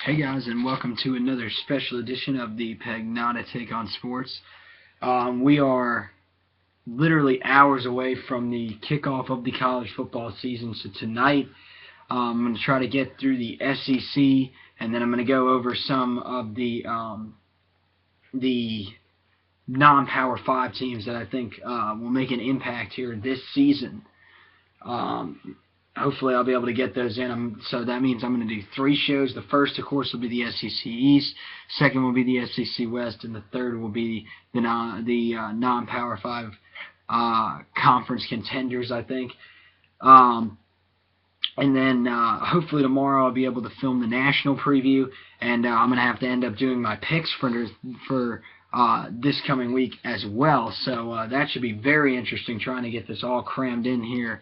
Hey guys, and welcome to another special edition of the Pagnotta Take on Sports. We are literally hours away from the kickoff of the college football season. So tonight, I'm going to try to get through the SEC, and then I'm going to go over some of the non-Power 5 teams that I think will make an impact here this season. Hopefully I'll be able to get those in. So that means I'm going to do 3 shows. The first, of course, will be the SEC East. Second will be the SEC West, and the third will be the non-Power 5 conference contenders, I think. And then hopefully tomorrow I'll be able to film the national preview, and I'm going to have to end up doing my picks for this coming week as well. So that should be very interesting, trying to get this all crammed in here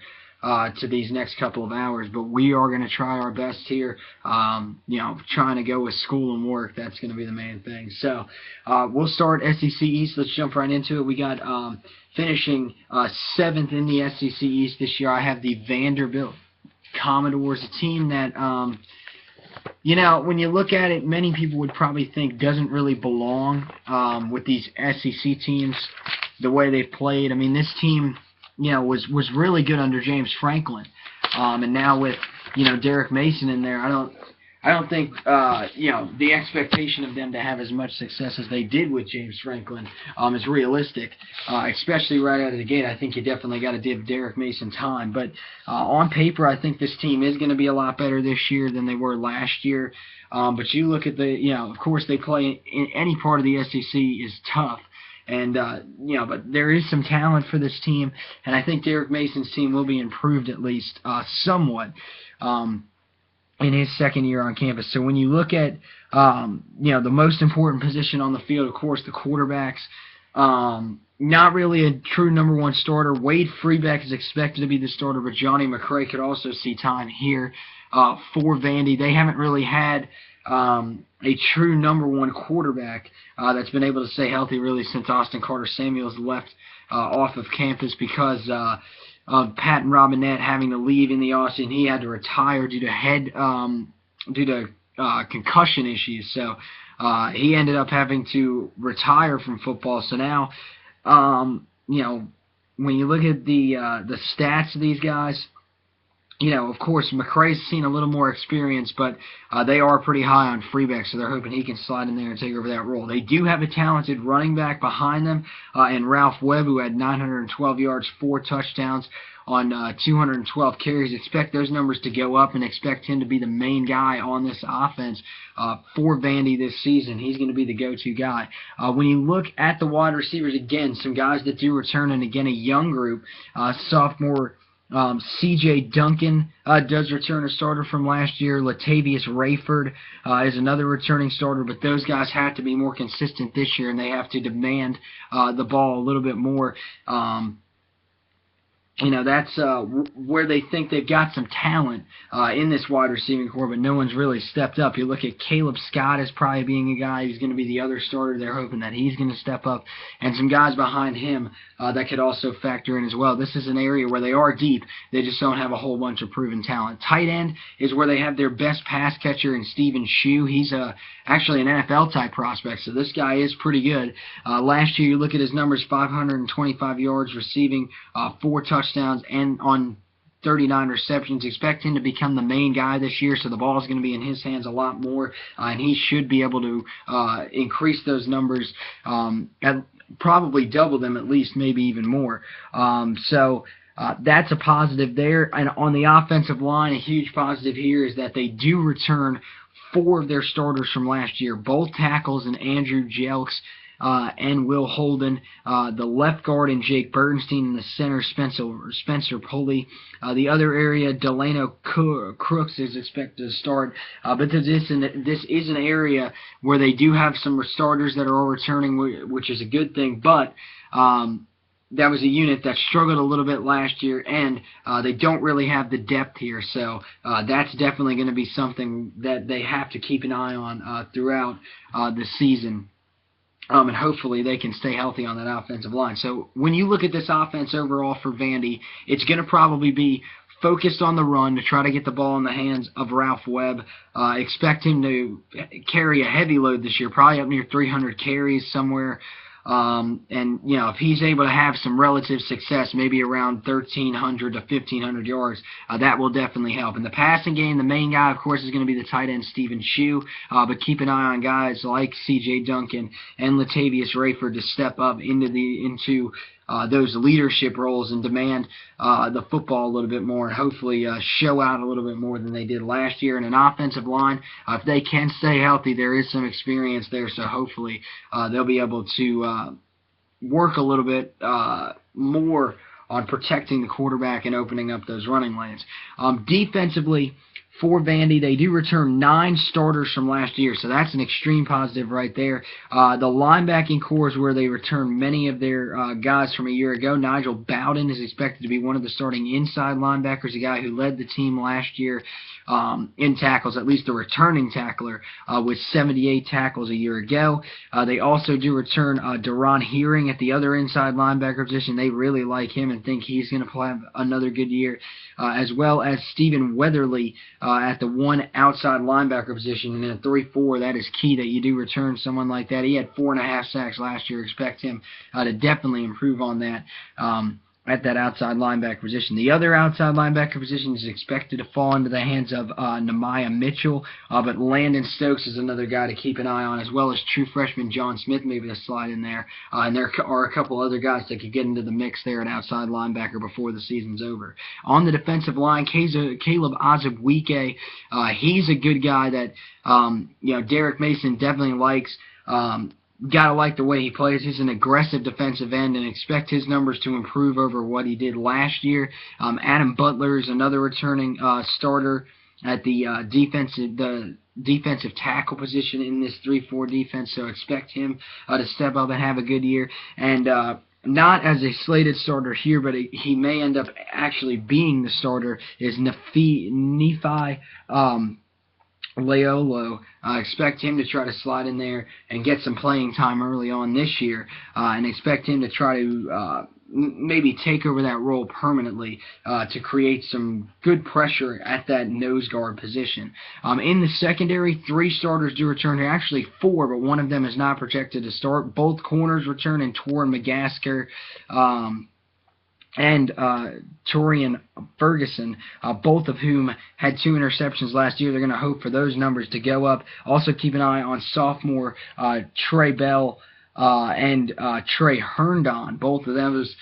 to these next couple of hours, but we are going to try our best here. Trying to go with school and work, that's going to be the main thing. So we'll start SEC East. Let's jump right into it. We got finishing 7th in the SEC East this year. I have the Vanderbilt Commodores, a team that, when you look at it, many people would probably think doesn't really belong with these SEC teams the way they've played. I mean, this team was really good under James Franklin, and now with Derek Mason in there, I don't think the expectation of them to have as much success as they did with James Franklin is realistic, especially right out of the gate. I think you definitely got to give Derek Mason time, but on paper, I think this team is going to be a lot better this year than they were last year. But you look at of course they play in any part of the SEC is tough. And, but there is some talent for this team, and I think Derek Mason's team will be improved at least somewhat in his second year on campus. So when you look at, the most important position on the field, of course, the quarterbacks, not really a true number 1 starter. Wade Freebeck is expected to be the starter, but Johnny McCray could also see time here for Vandy. They haven't really had a true number 1 quarterback that's been able to stay healthy really since Austin Carter Samuels left off of campus because of Pat and Robinette having to leave in the offseason. He had to retire due to concussion issues. So he ended up having to retire from football. So now, when you look at the stats of these guys, of course, McCray's seen a little more experience, but they are pretty high on Freebeck, so they're hoping he can slide in there and take over that role. They do have a talented running back behind them in Ralph Webb, who had 912 yards, 4 touchdowns on 212 carries. Expect those numbers to go up and expect him to be the main guy on this offense for Vandy this season. He's going to be the go-to guy. When you look at the wide receivers, again, some guys that do return, and again, a young group, sophomore C.J. Duncan does return a starter from last year. Latavius Rayford is another returning starter, but those guys have to be more consistent this year, and they have to demand the ball a little bit more. That's where they think they've got some talent in this wide receiving corps, but no one's really stepped up. You look at Caleb Scott as probably being a guy who's going to be the other starter. They're hoping that he's going to step up, and some guys behind him that could also factor in as well. This is an area where they are deep. They just don't have a whole bunch of proven talent. Tight end is where they have their best pass catcher in Stephen Shue. He's actually an NFL-type prospect, so this guy is pretty good. Last year, you look at his numbers, 525 yards receiving, 4 touchdowns, and on 39 receptions. Expect him to become the main guy this year, so the ball is going to be in his hands a lot more, and he should be able to increase those numbers, probably double them at least, maybe even more. That's a positive there. And on the offensive line, a huge positive here is that they do return 4 of their starters from last year, both tackles and Andrew Jelks and Will Holden, the left guard and Jake Bernstein, and the center Spencer Pulley. The other area, Delano Crooks is expected to start, but this is an area where they do have some starters that are all returning, which is a good thing, but that was a unit that struggled a little bit last year, and they don't really have the depth here, so that's definitely going to be something that they have to keep an eye on throughout the season. And hopefully they can stay healthy on that offensive line. So when you look at this offense overall for Vandy, it's going to probably be focused on the run to try to get the ball in the hands of Ralph Webb. Expect him to carry a heavy load this year, probably up near 300 carries somewhere. And, you know, if he's able to have some relative success, maybe around 1,300 to 1,500 yards, that will definitely help. In the passing game, the main guy, of course, is going to be the tight end Stephen Shue, but keep an eye on guys like C.J. Duncan and Latavius Rayford to step up into those leadership roles and demand the football a little bit more and hopefully show out a little bit more than they did last year. In an offensive line, if they can stay healthy, there is some experience there, so hopefully they'll be able to work a little bit more on protecting the quarterback and opening up those running lanes. Defensively, for Vandy, they do return 9 starters from last year, so that's an extreme positive right there. The linebacking core is where they return many of their guys from a year ago. Nigel Bowden is expected to be one of the starting inside linebackers, a guy who led the team last year in tackles, at least a returning tackler, with 78 tackles a year ago. They also do return Deron Hearing at the other inside linebacker position. They really like him and think he's going to play another good year, as well as Stephen Weatherly at the one outside linebacker position. And in a 3-4, that is key that you do return someone like that. He had 4.5 sacks last year. Expect him to definitely improve on that. At that outside linebacker position. The other outside linebacker position is expected to fall into the hands of Nehemiah Mitchell, but Landon Stokes is another guy to keep an eye on, as well as true freshman John Smith, maybe to slide in there. And there are a couple other guys that could get into the mix there at outside linebacker before the season's over. On the defensive line, Caleb Ozabwike, he's a good guy that Derek Mason definitely likes. Gotta like the way he plays. He's an aggressive defensive end and expect his numbers to improve over what he did last year. Adam Butler is another returning starter at the defensive tackle position in this 3-4 defense, so expect him to step up and have a good year. And not as a slated starter here, but he may end up actually being the starter, is Nephi Leolo. Expect him to try to slide in there and get some playing time early on this year, and expect him to try to maybe take over that role permanently to create some good pressure at that nose guard position. In the secondary, 3 starters do return here, actually 4, but one of them is not projected to start. Both corners return in Torin McGasker and Torian Ferguson, both of whom had 2 interceptions last year. They're going to hope for those numbers to go up. Also keep an eye on sophomore Trey Bell and Trey Herndon. Both of those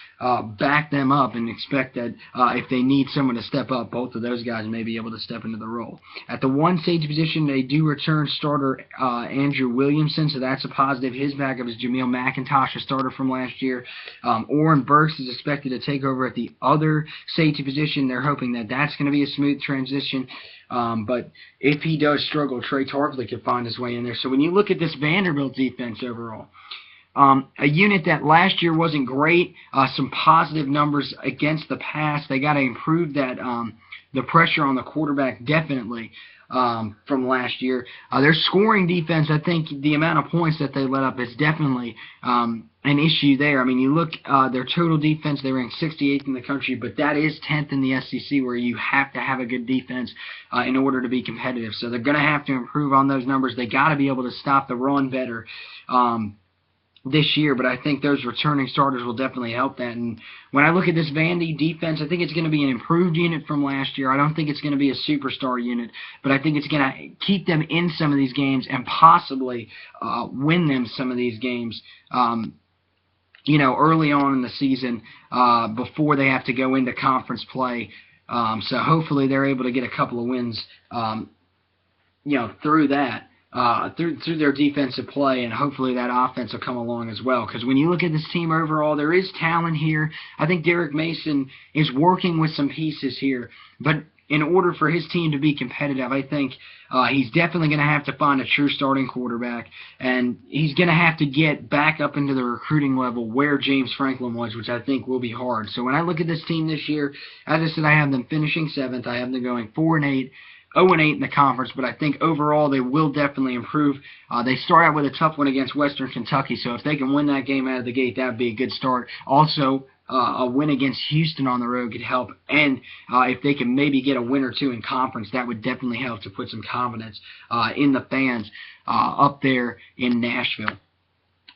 back them up and expect that if they need someone to step up, both of those guys may be able to step into the role. At the 1 safety position, they do return starter Andrew Williamson, so that's a positive. His backup is Jameel McIntosh, a starter from last year. Orrin Burks is expected to take over at the other safety position. They're hoping that that's going to be a smooth transition. But if he does struggle, Trey Tarpley could find his way in there. So when you look at this Vanderbilt defense overall, a unit that last year wasn't great, some positive numbers against the pass. They got to improve that the pressure on the quarterback definitely from last year. Their scoring defense, I think the amount of points that they let up is definitely an issue there. I mean, you look their total defense, they rank 68th in the country, but that is 10th in the SEC, where you have to have a good defense in order to be competitive. So they're going to have to improve on those numbers. They got to be able to stop the run better this year, but I think those returning starters will definitely help that. And when I look at this Vandy defense, I think it's going to be an improved unit from last year. I don't think it's going to be a superstar unit, but I think it's going to keep them in some of these games and possibly win them some of these games early on in the season before they have to go into conference play. So hopefully they're able to get a couple of wins through that. Through their defensive play, and hopefully that offense will come along as well. Because when you look at this team overall, there is talent here. I think Derek Mason is working with some pieces here, but in order for his team to be competitive, I think he's definitely going to have to find a true starting quarterback, and he's going to have to get back up into the recruiting level where James Franklin was, which I think will be hard. So when I look at this team this year, as I said, I have them finishing 7th. I have them going 4-8. 0-8 in the conference, but I think overall they will definitely improve. They start out with a tough one against Western Kentucky, so if they can win that game out of the gate, that would be a good start. Also, a win against Houston on the road could help. And if they can maybe get a win or two in conference, that would definitely help to put some confidence in the fans up there in Nashville.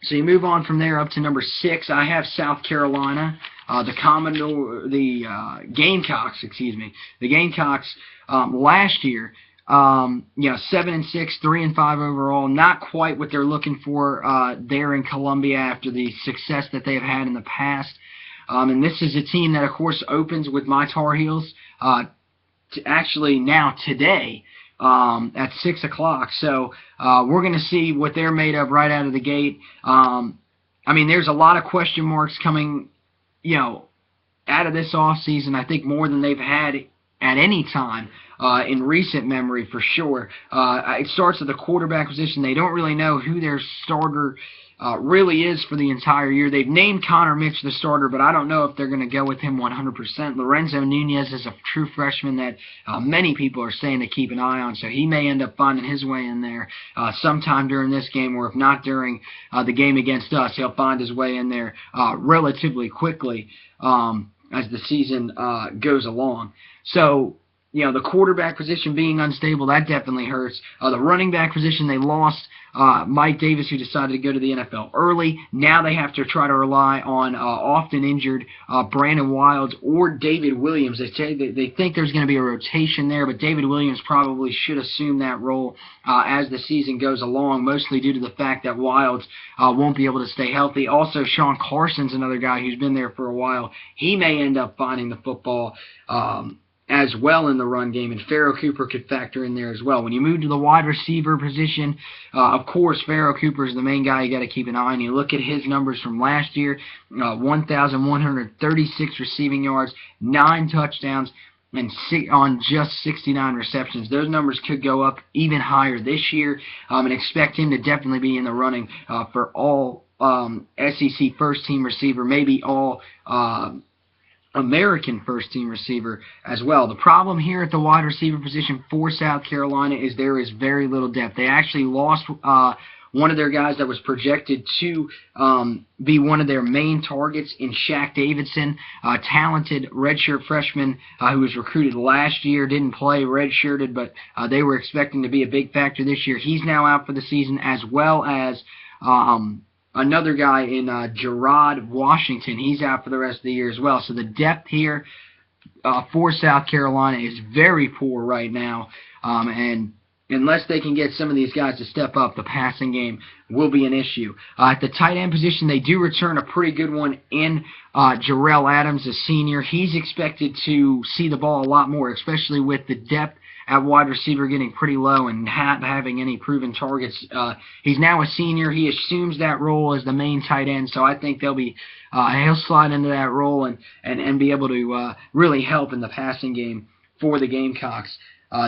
So you move on from there up to number 6. I have South Carolina, the Gamecocks, The Gamecocks last year, 7-6, 3-5 overall. Not quite what they're looking for there in Columbia after the success that they've had in the past. And this is a team that, of course, opens with my Tar Heels actually now today. At 6 o'clock. So we're going to see what they're made of right out of the gate. There's a lot of question marks coming, out of this offseason. I think more than they've had at any time in recent memory, for sure. It starts at the quarterback position. They don't really know who their starter really is for the entire year. They've named Connor Mitch the starter, but I don't know if they're going to go with him 100%. Lorenzo Nunez is a true freshman that many people are saying to keep an eye on, so he may end up finding his way in there sometime during this game, or if not during the game against us, he'll find his way in there relatively quickly as the season goes along. So, the quarterback position being unstable, that definitely hurts. The running back position, they lost Mike Davis, who decided to go to the NFL early. Now they have to try to rely on often injured Brandon Wilds or David Williams. They say they think there's going to be a rotation there, but David Williams probably should assume that role as the season goes along, mostly due to the fact that Wilds won't be able to stay healthy. Also, Sean Carson's another guy who's been there for a while. He may end up finding the football as well in the run game, and Pharaoh Cooper could factor in there as well. When you move to the wide receiver position, of course, Pharaoh Cooper is the main guy you got to keep an eye on. You look at his numbers from last year, 1,136 receiving yards, 9 touchdowns, and on just 69 receptions. Those numbers could go up even higher this year, and expect him to definitely be in the running for all SEC first-team receiver, maybe all American first-team receiver as well. The problem here at the wide receiver position for South Carolina is there is very little depth. They actually lost one of their guys that was projected to be one of their main targets in Shaq Davidson, a talented redshirt freshman who was recruited last year, didn't play, redshirted, but they were expecting to be a big factor this year. He's now out for the season, as well as another guy in Gerard Washington. He's out for the rest of the year as well. So the depth here for South Carolina is very poor right now. And unless they can get some of these guys to step up, the passing game will be an issue. At the tight end position, they do return a pretty good one in Jarrell Adams, a senior. He's expected to see the ball a lot more, especially with the depth at wide receiver getting pretty low and not having any proven targets. He's now a senior. He assumes that role as the main tight end, so I think he'll slide into that role and be able to really help in the passing game for the Gamecocks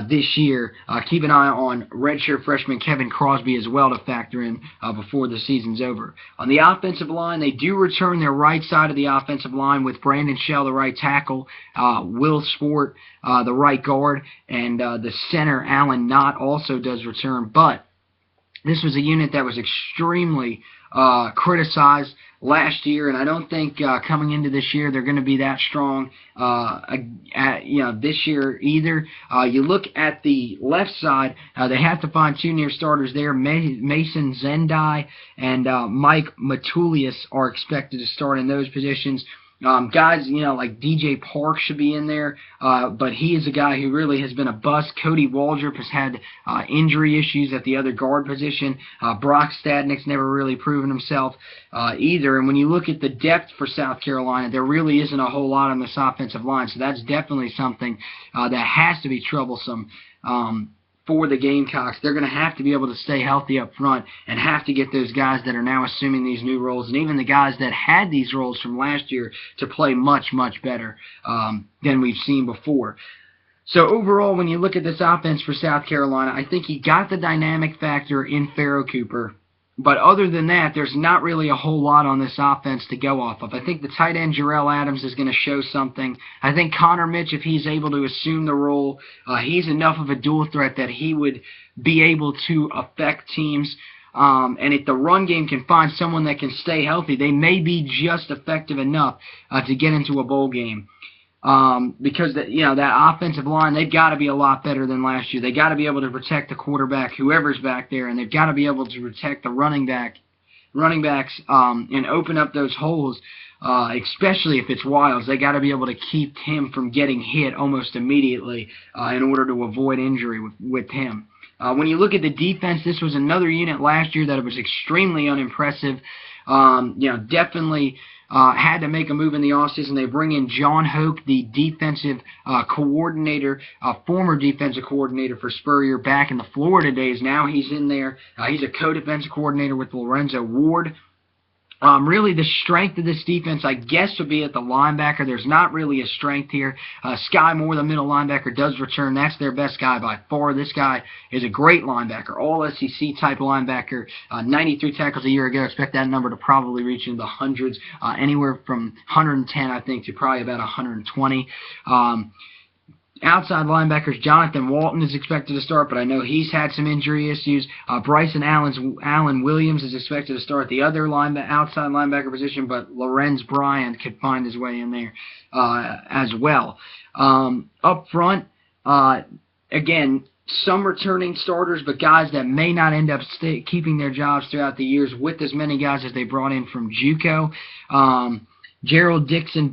this year. Keep an eye on redshirt freshman Kevin Crosby as well to factor in before the season's over. On the offensive line, they do return their right side of the offensive line with Brandon Shell, the right tackle, Will Sport, the right guard, and the center, Alan Knott, also does return. But this was a unit that was extremely criticized last year, and I don't think coming into this year they're going to be that strong this year either. You look at the left side, they have to find 2 near starters there. Mason Zendai and Mike Matulius are expected to start in those positions. Guys, like DJ Park should be in there, but he is a guy who really has been a bust. Cody Waldrop has had injury issues at the other guard position. Brock Stadnick's never really proven himself either. And when you look at the depth for South Carolina, there really isn't a whole lot on this offensive line, so that's definitely something that has to be troublesome for the Gamecocks. They're going to have to be able to stay healthy up front and have to get those guys that are now assuming these new roles, and even the guys that had these roles from last year, to play much, much better than we've seen before. So overall, when you look at this offense for South Carolina, I think he got the dynamic factor in Pharaoh Cooper. But other than that, there's not really a whole lot on this offense to go off of. I think the tight end, Jarrell Adams, is going to show something. I think Connor Mitch, if he's able to assume the role, he's enough of a dual threat that he would be able to affect teams And if the run game can find someone that can stay healthy, they may be just effective enough to get into a bowl game. Because that offensive line, they've got to be a lot better than last year. They got to be able to protect the quarterback, whoever's back there, and they've got to be able to protect the running backs, and open up those holes. Especially if it's Wiles, they got to be able to keep him from getting hit almost immediately in order to avoid injury with him. When you look at the defense, this was another unit last year that was extremely unimpressive. Definitely had to make a move in the offseason. They bring in John Hoke, the defensive coordinator, former defensive coordinator for Spurrier back in the Florida days. Now he's in there. He's a co-defensive coordinator with Lorenzo Ward. Really, the strength of this defense, I guess, would be at the linebacker. There's not really a strength here. Sky Moore, the middle linebacker, does return. That's their best guy by far. This guy is a great linebacker, all-SEC type linebacker. 93 tackles a year ago. Expect that number to probably reach into the hundreds, anywhere from 110, I think, to probably about 120. Outside linebackers, Jonathan Walton is expected to start, but I know he's had some injury issues. Bryson Allen Williams is expected to start the other outside linebacker position, but Lorenz Bryant could find his way in there as well. Up front, again, some returning starters, but guys that may not end up keeping their jobs throughout the years with as many guys as they brought in from JUCO. Gerald Dixon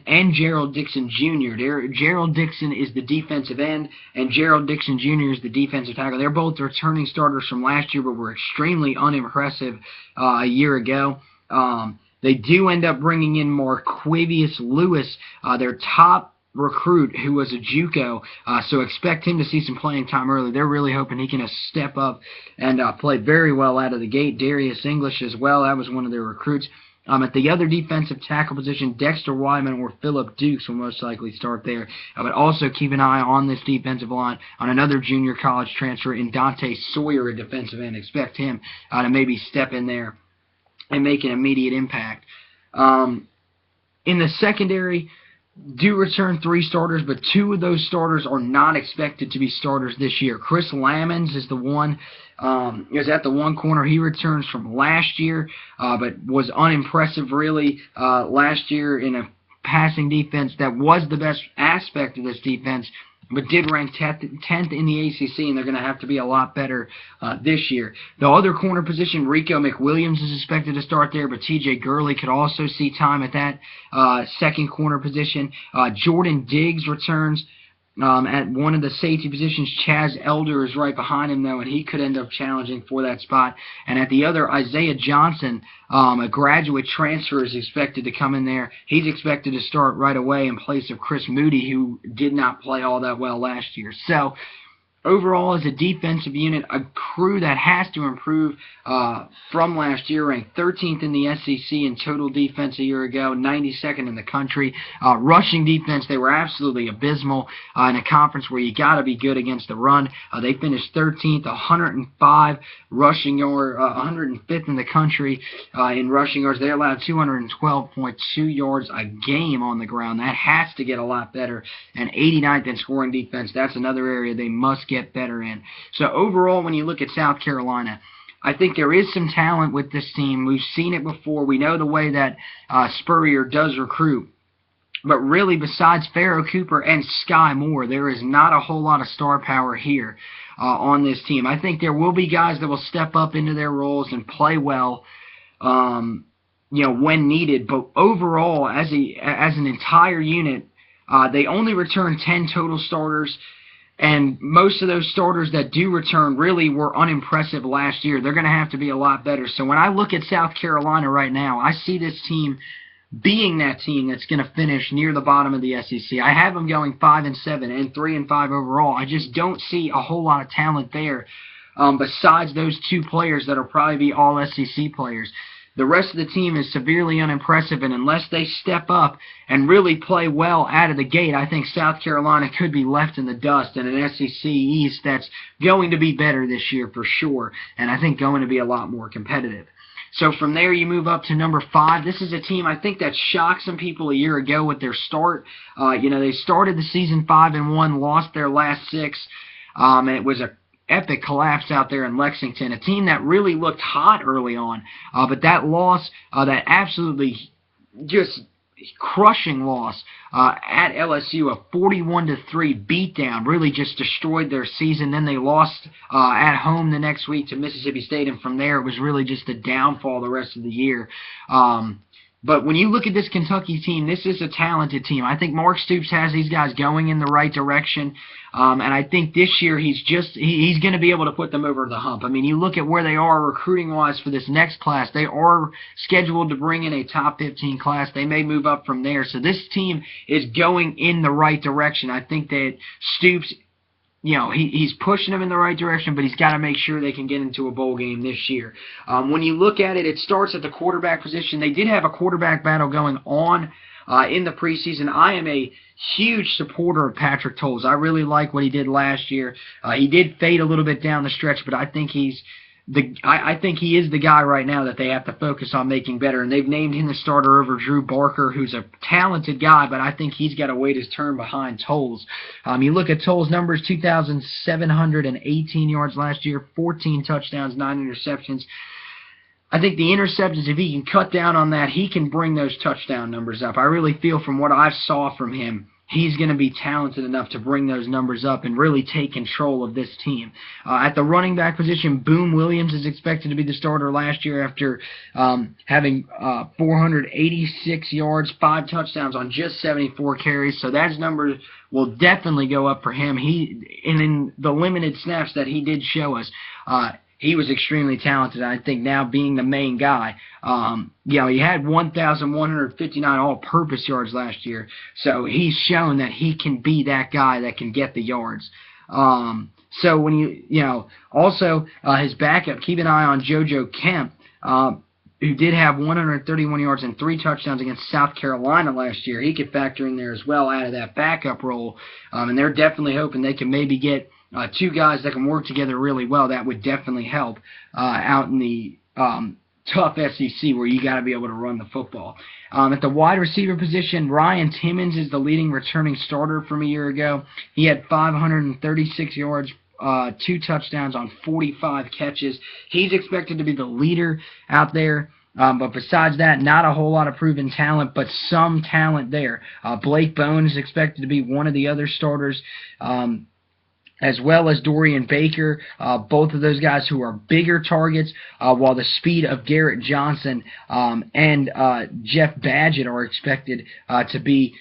and Gerald Dixon Jr. Gerald Dixon is the defensive end, and Gerald Dixon Jr. is the defensive tackle. They're both returning starters from last year, but were extremely unimpressive a year ago. They do end up bringing in Marquavius Lewis, their top recruit, who was a JUCO, so expect him to see some playing time early. They're really hoping he can step up and play very well out of the gate. Darius English as well, that was one of their recruits. At the other defensive tackle position, Dexter Wyman or Phillip Dukes will most likely start there. But also keep an eye on this defensive line on another junior college transfer in Dante Sawyer, a defensive end. Expect him to maybe step in there and make an immediate impact. In the secondary, do return 3 starters, but 2 of those starters are not expected to be starters this year. Chris Lamons is at the one corner. He returns from last year, but was unimpressive really last year in a passing defense that was the best aspect of this defense, but did rank 10th in the ACC, and they're going to have to be a lot better this year. The other corner position, Rico McWilliams is expected to start there, but T.J. Gurley could also see time at that second corner position. Jordan Diggs returns. At one of the safety positions, Chaz Elder is right behind him, though, and he could end up challenging for that spot. And at the other, Isaiah Johnson, a graduate transfer, is expected to come in there. He's expected to start right away in place of Chris Moody, who did not play all that well last year. So, overall, as a defensive unit, a crew that has to improve from last year, ranked 13th in the SEC in total defense a year ago, 92nd in the country. Rushing defense, they were absolutely abysmal in a conference where you got to be good against the run. They finished 13th, 105 rushing yard, 105th in the country in rushing yards. They allowed 212.2 yards a game on the ground. That has to get a lot better. And 89th in scoring defense, that's another area they must get better in. So overall, when you look at South Carolina, I think there is some talent with this team. We've seen it before. We know the way that Spurrier does recruit. But really, besides Pharaoh Cooper and Sky Moore, there is not a whole lot of star power here on this team. I think there will be guys that will step up into their roles and play well, when needed. But overall, as an entire unit, they only return 10 total starters. And most of those starters that do return really were unimpressive last year. They're going to have to be a lot better. So when I look at South Carolina right now, I see this team being that team that's going to finish near the bottom of the SEC. I have them going 5-7 and 3-5 overall. I just don't see a whole lot of talent there besides those 2 players that will probably be all SEC players. The rest of the team is severely unimpressive, and unless they step up and really play well out of the gate, I think South Carolina could be left in the dust in an SEC East that's going to be better this year for sure, and I think going to be a lot more competitive. So from there, you move up to number 5. This is a team I think that shocked some people a year ago with their start. They started the season 5-1, lost their last 6. And it was epic collapse out there in Lexington, a team that really looked hot early on, but that loss, that absolutely just crushing loss at LSU, a 41-3 beatdown, really just destroyed their season. Then they lost at home the next week to Mississippi State, and from there it was really just a downfall the rest of the year. But when you look at this Kentucky team, this is a talented team. I think Mark Stoops has these guys going in the right direction, and I think this year he's going to be able to put them over the hump. I mean, you look at where they are recruiting-wise for this next class. They are scheduled to bring in a top 15 class. They may move up from there. So this team is going in the right direction. I think that Stoops, you know, he's pushing them in the right direction, but he's got to make sure they can get into a bowl game this year. When you look at it, it starts at the quarterback position. They did have a quarterback battle going on in the preseason. I am a huge supporter of Patrick Towles. I really like what he did last year. He did fade a little bit down the stretch, but I think I think he is the guy right now that they have to focus on making better, and they've named him the starter over Drew Barker, who's a talented guy, but I think he's got to wait his turn behind Towles. You look at Towles' numbers, 2,718 yards last year, 14 touchdowns, 9 interceptions. I think the interceptions, if he can cut down on that, he can bring those touchdown numbers up. I really feel from what I saw from him, he's going to be talented enough to bring those numbers up and really take control of this team. At the running back position, Boom Williams is expected to be the starter last year after having 486 yards, 5 touchdowns on just 74 carries. So that number will definitely go up for him. And in the limited snaps that he did show us, he was extremely talented. I think now being the main guy, you know, he had 1,159 all-purpose yards last year, so he's shown that he can be that guy that can get the yards. So when you know, also his backup, keep an eye on JoJo Kemp, who did have 131 yards and 3 touchdowns against South Carolina last year. He could factor in there as well out of that backup role, and they're definitely hoping they can maybe get 2 guys that can work together really well. That would definitely help out in the tough SEC where you got to be able to run the football. At the wide receiver position, Ryan Timmons is the leading returning starter from a year ago. He had 536 yards, 2 touchdowns on 45 catches. He's expected to be the leader out there. But besides that, not a whole lot of proven talent, but some talent there. Blake Bone is expected to be one of the other starters, as well as Dorian Baker, both of those guys who are bigger targets, while the speed of Garrett Johnson and Jeff Badgett are expected to be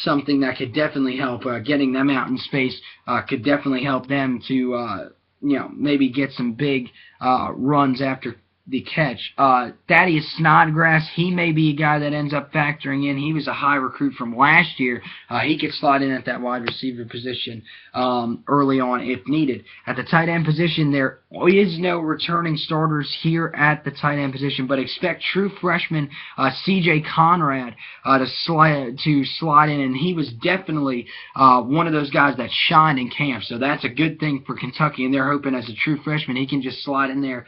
something that could definitely help. Getting them out in space could definitely help them to, you know, maybe get some big runs after the catch. Thaddeus Snodgrass, he may be a guy that ends up factoring in. He was a high recruit from last year. He could slide in at that wide receiver position early on if needed. At the tight end position, there is no returning starters here at the tight end position, but expect true freshman C.J. Conrad to slide in, and he was definitely one of those guys that shined in camp, so that's a good thing for Kentucky, and they're hoping as a true freshman he can just slide in there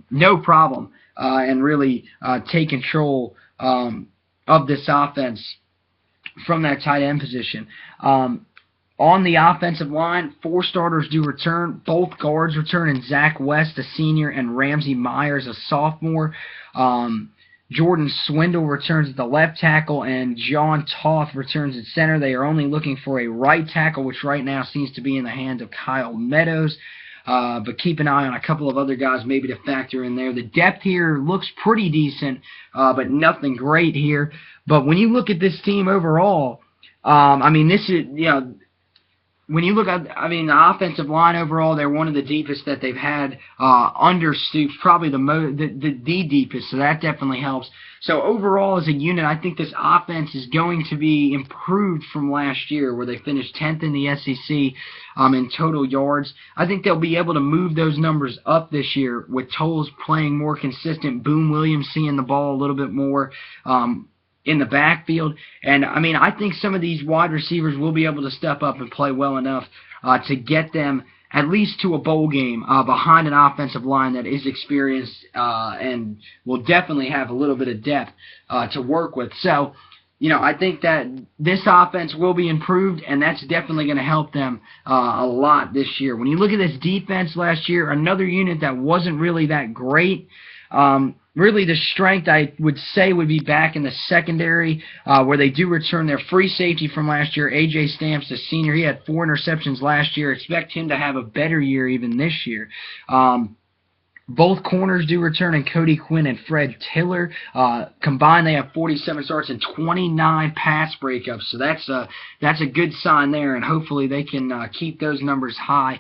no problem and really take control of this offense from that tight end position. On the offensive line, 4 starters do return. Both guards return, and Zach West, a senior, and Ramsey Myers, a sophomore. Jordan Swindle returns at the left tackle, and John Toth returns at center. They are only looking for a right tackle, which right now seems to be in the hands of Kyle Meadows. But keep an eye on a couple of other guys maybe to factor in there. The depth here looks pretty decent, but nothing great here. But when you look at this team overall, I mean, this is, you know, when you look at, I mean, the offensive line overall, they're one of the deepest that they've had under Stoops, probably the deepest, so that definitely helps. So overall, as a unit, I think this offense is going to be improved from last year, where they finished 10th in the SEC in total yards. I think they'll be able to move those numbers up this year with Towles playing more consistent, Boom Williams seeing the ball a little bit more in the backfield. And, I mean, I think some of these wide receivers will be able to step up and play well enough to get them at least to a bowl game behind an offensive line that is experienced and will definitely have a little bit of depth to work with. So, I think that this offense will be improved, and that's definitely going to help them a lot this year. When you look at this defense last year, another unit that wasn't really that great. Really, the strength, I would say, would be back in the secondary, where they do return their free safety from last year, A.J. Stamps, the senior. He had 4 interceptions last year. Expect him to have a better year even this year. Both corners do return, and Cody Quinn and Fred Tiller. Combined, they have 47 starts and 29 pass breakups. So that's a good sign there, and hopefully they can keep those numbers high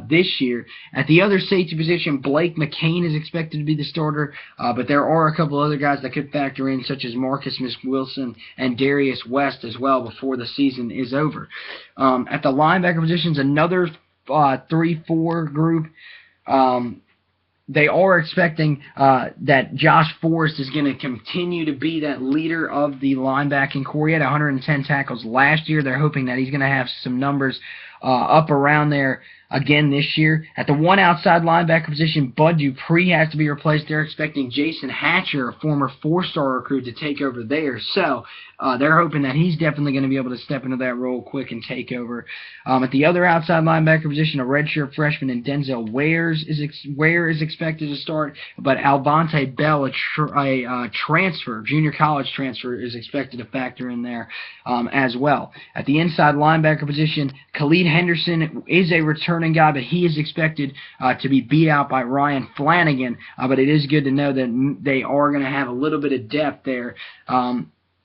this year. At the other safety position, Blake McCain is expected to be the starter, but there are a couple other guys that could factor in, such as Marcus Wilson and Darius West as well before the season is over. At the linebacker positions, another 3-4 group. They are expecting that Josh Forrest is going to continue to be that leader of the linebacking core. He had 110 tackles last year. They're hoping that he's going to have some numbers up around there again this year. At the one outside linebacker position, Bud Dupree has to be replaced. They're expecting Jason Hatcher, a former 4-star recruit, to take over there. So they're hoping that he's definitely going to be able to step into that role quick and take over. At the other outside linebacker position, a redshirt freshman in Denzel Ware is expected to start, but Alvante Bell, a transfer, junior college transfer, is expected to factor in there as well. At the inside linebacker position, Khalid Henderson is a returning guy, but he is expected to be beat out by Ryan Flanagan. But it is good to know that they are going to have a little bit of depth there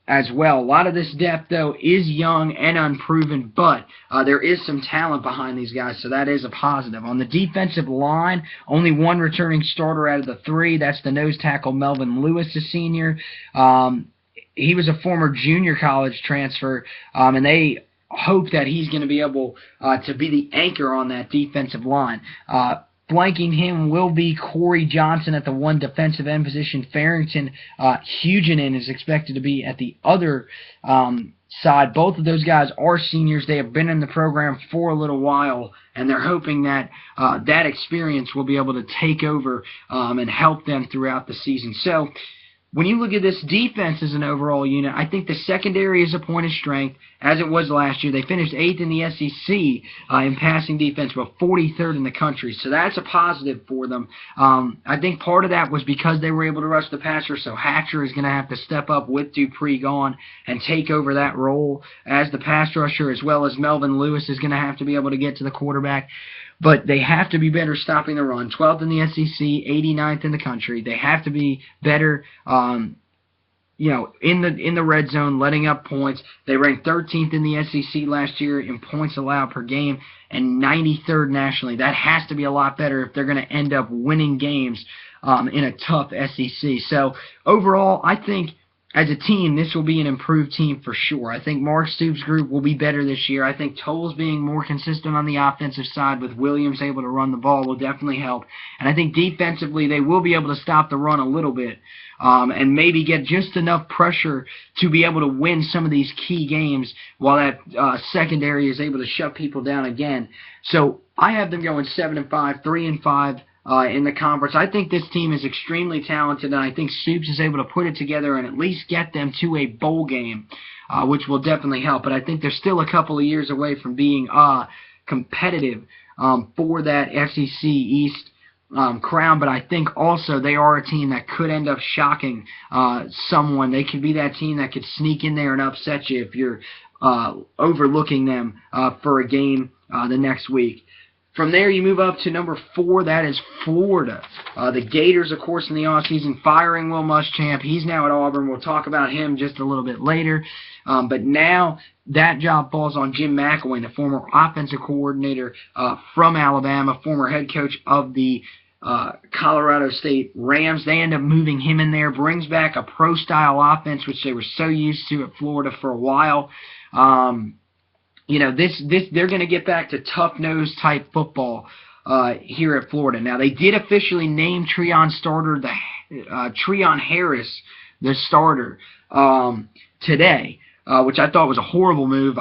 as well. A lot of this depth, though, is young and unproven, but there is some talent behind these guys, so that is a positive. On the defensive line, only one returning starter out of the 3. That's the nose tackle Melvin Lewis, a senior. He was a former junior college transfer, and they hope that he's going to be able to be the anchor on that defensive line. Flanking him will be Corey Johnson at the one defensive end position. Farrington Hugenin is expected to be at the other side. Both of those guys are seniors. They have been in the program for a little while, and they're hoping that that experience will be able to take over and help them throughout the season. So when you look at this defense as an overall unit, I think the secondary is a point of strength, as it was last year. They finished 8th in the SEC in passing defense, but 43rd in the country. So that's a positive for them. I think part of that was because they were able to rush the passer, so Hatcher is going to have to step up with Dupree gone and take over that role as the pass rusher, as well as Melvin Lewis is going to have to be able to get to the quarterback. But they have to be better stopping the run. 12th in the SEC, 89th in the country. They have to be better, in the red zone, letting up points. They ranked 13th in the SEC last year in points allowed per game and 93rd nationally. That has to be a lot better if they're going to end up winning games in a tough SEC. So overall, I think as a team, this will be an improved team for sure. I think Mark Stoops' group will be better this year. I think Tolles being more consistent on the offensive side with Williams able to run the ball will definitely help. And I think defensively they will be able to stop the run a little bit and maybe get just enough pressure to be able to win some of these key games while that secondary is able to shut people down again. So I have them going 7-5, 3-5. In the conference. I think this team is extremely talented, and I think Stoops is able to put it together and at least get them to a bowl game, which will definitely help. But I think they're still a couple of years away from being competitive for that SEC East crown. But I think also they are a team that could end up shocking someone. They could be that team that could sneak in there and upset you if you're overlooking them for a game the next week. From there, you move up to number 4. That is Florida. The Gators, of course, in the offseason, firing Will Muschamp. He's now at Auburn. We'll talk about him just a little bit later. But now that job falls on Jim McElwain, the former offensive coordinator from Alabama, former head coach of the Colorado State Rams. They end up moving him in there, brings back a pro-style offense, which they were so used to at Florida for a while. They're going to get back to tough-nosed type football here at Florida. Now, they did officially name Treon Harris the starter today, which I thought was a horrible move.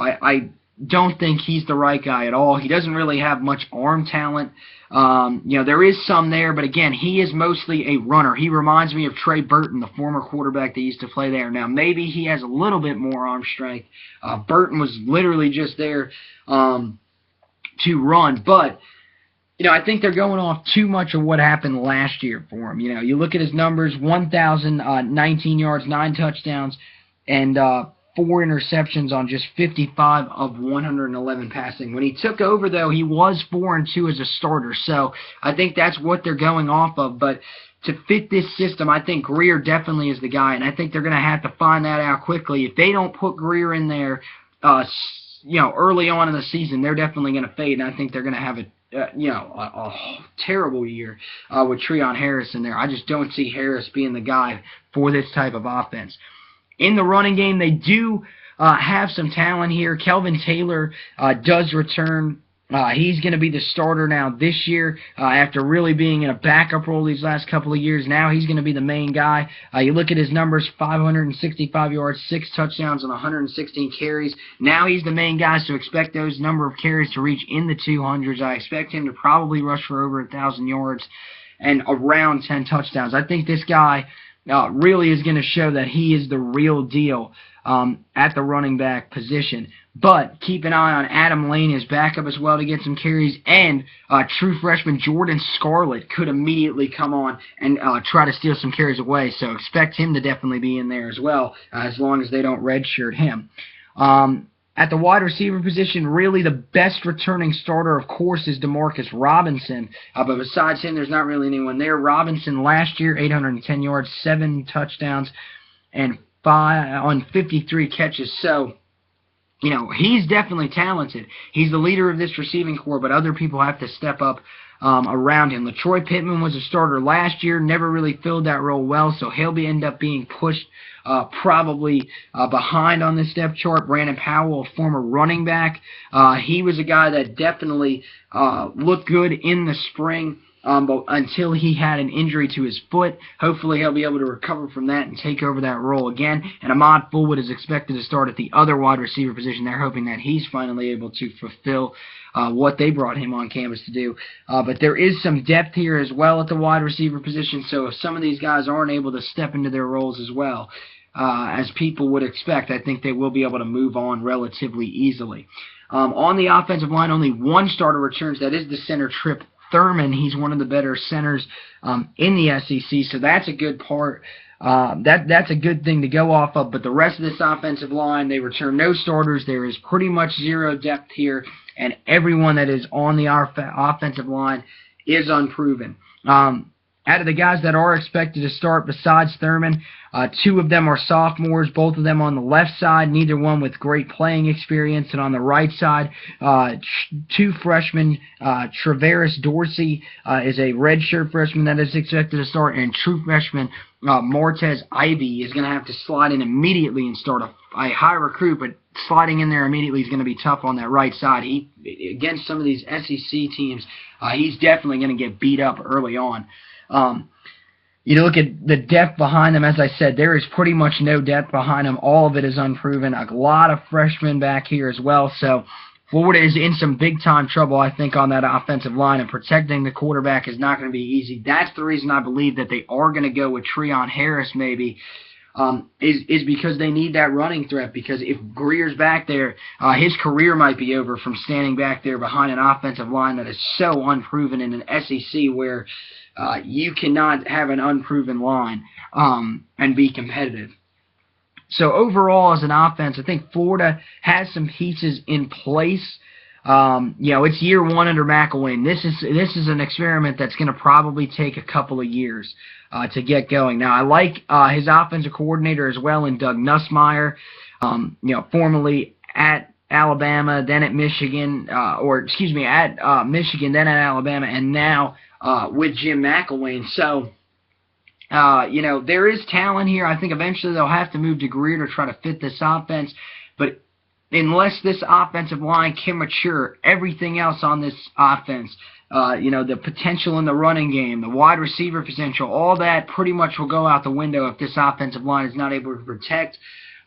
don't think he's the right guy at all. He doesn't really have much arm talent. There is some there, but again, he is mostly a runner. He reminds me of Trey Burton, the former quarterback that used to play there. Now, maybe he has a little bit more arm strength. Burton was literally just there to run, but I think they're going off too much of what happened last year for him. You look at his numbers: 1,019 yards, 9 touchdowns, and 4 interceptions on just 55 of 111 passing. When he took over, though, he was 4-2 as a starter. So I think that's what they're going off of. But to fit this system, I think Greer definitely is the guy, and I think they're going to have to find that out quickly. If they don't put Greer in there, early on in the season, they're definitely going to fade, and I think they're going to have a terrible year with Treon Harris in there. I just don't see Harris being the guy for this type of offense. In the running game, they do have some talent here. Kelvin Taylor does return. He's going to be the starter now this year after really being in a backup role these last couple of years. Now he's going to be the main guy. You look at his numbers: 565 yards, 6 touchdowns, and 116 carries. Now he's the main guy, so expect those number of carries to reach in the 200s. I expect him to probably rush for over 1,000 yards and around 10 touchdowns. I think this guy really is going to show that he is the real deal at the running back position. But keep an eye on Adam Lane, his backup, as well, to get some carries. And true freshman Jordan Scarlett could immediately come on and try to steal some carries away. So expect him to definitely be in there as well, as long as they don't redshirt him. At the wide receiver position, really the best returning starter, of course, is Demarcus Robinson. But besides him, there's not really anyone there. Robinson last year, 810 yards, 7 touchdowns, and 5 on 53 catches. So, he's definitely talented. He's the leader of this receiving corps, but other people have to step up around him. LaTroy Pittman was a starter last year, never really filled that role well, so he'll end up being pushed probably behind on this depth chart. Brandon Powell, a former running back, he was a guy that definitely looked good in the spring, but until he had an injury to his foot. Hopefully he'll be able to recover from that and take over that role again. And Ahmad Fulwood is expected to start at the other wide receiver position. They're hoping that he's finally able to fulfill what they brought him on campus to do. But there is some depth here as well at the wide receiver position, so if some of these guys aren't able to step into their roles as well, as people would expect, I think they will be able to move on relatively easily. On the offensive line, only one starter returns. That is the center, Trip Thurman. He's one of the better centers in the SEC, so that's a good part. That's a good thing to go off of. But the rest of this offensive line, they return no starters. There is pretty much zero depth here, and everyone that is on the offensive line is unproven. Out of the guys that are expected to start besides Thurman, 2 of them are sophomores, both of them on the left side, neither one with great playing experience. And on the right side, 2 freshmen, Travaris Dorsey is a redshirt freshman that is expected to start, and true freshman Martez Ivy is going to have to slide in immediately and start a high recruit, but sliding in there immediately is going to be tough on that right side. Against some of these SEC teams, he's definitely going to get beat up early on. You look at the depth behind them, as I said, there is pretty much no depth behind them. All of it is unproven. A lot of freshmen back here as well. So Florida is in some big-time trouble, I think, on that offensive line, and protecting the quarterback is not going to be easy. That's the reason I believe that they are going to go with Treon Harris maybe, is because they need that running threat. Because if Greer's back there, his career might be over from standing back there behind an offensive line that is so unproven in an SEC where you cannot have an unproven line and be competitive. So overall, as an offense, I think Florida has some pieces in place. It's year 1 under McElwain. This is an experiment that's going to probably take a couple of years to get going. Now, I like his offensive coordinator as well, in Doug Nussmeier, formerly at Alabama, then at Michigan, at Michigan, then at Alabama, and now with Jim McElwain. So, there is talent here. I think eventually they'll have to move to Greer to try to fit this offense. But unless this offensive line can mature, everything else on this offense, the potential in the running game, the wide receiver potential, all that pretty much will go out the window if this offensive line is not able to protect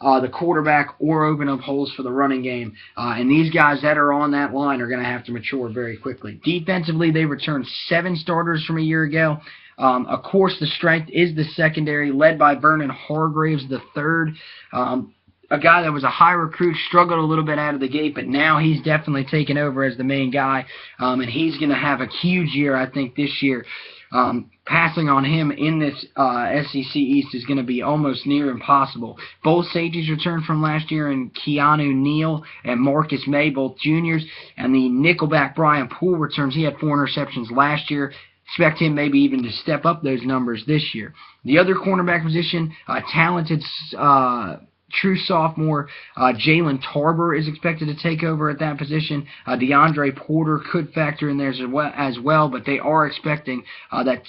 the quarterback or open up holes for the running game. And these guys that are on that line are going to have to mature very quickly. Defensively, they returned 7 starters from a year ago. Of course, the strength is the secondary, led by Vernon Hargraves III. A guy that was a high recruit, struggled a little bit out of the gate, but now he's definitely taken over as the main guy, and he's going to have a huge year, I think, this year. Passing on him in this SEC East is going to be almost near impossible. Both safeties returned from last year, and Keanu Neal and Marcus May, both juniors, and the nickelback Brian Poole returns. He had 4 interceptions last year. Expect him maybe even to step up those numbers this year. The other cornerback position, talented true sophomore Jalen Tarber is expected to take over at that position. DeAndre Porter could factor in there as well, but they are expecting that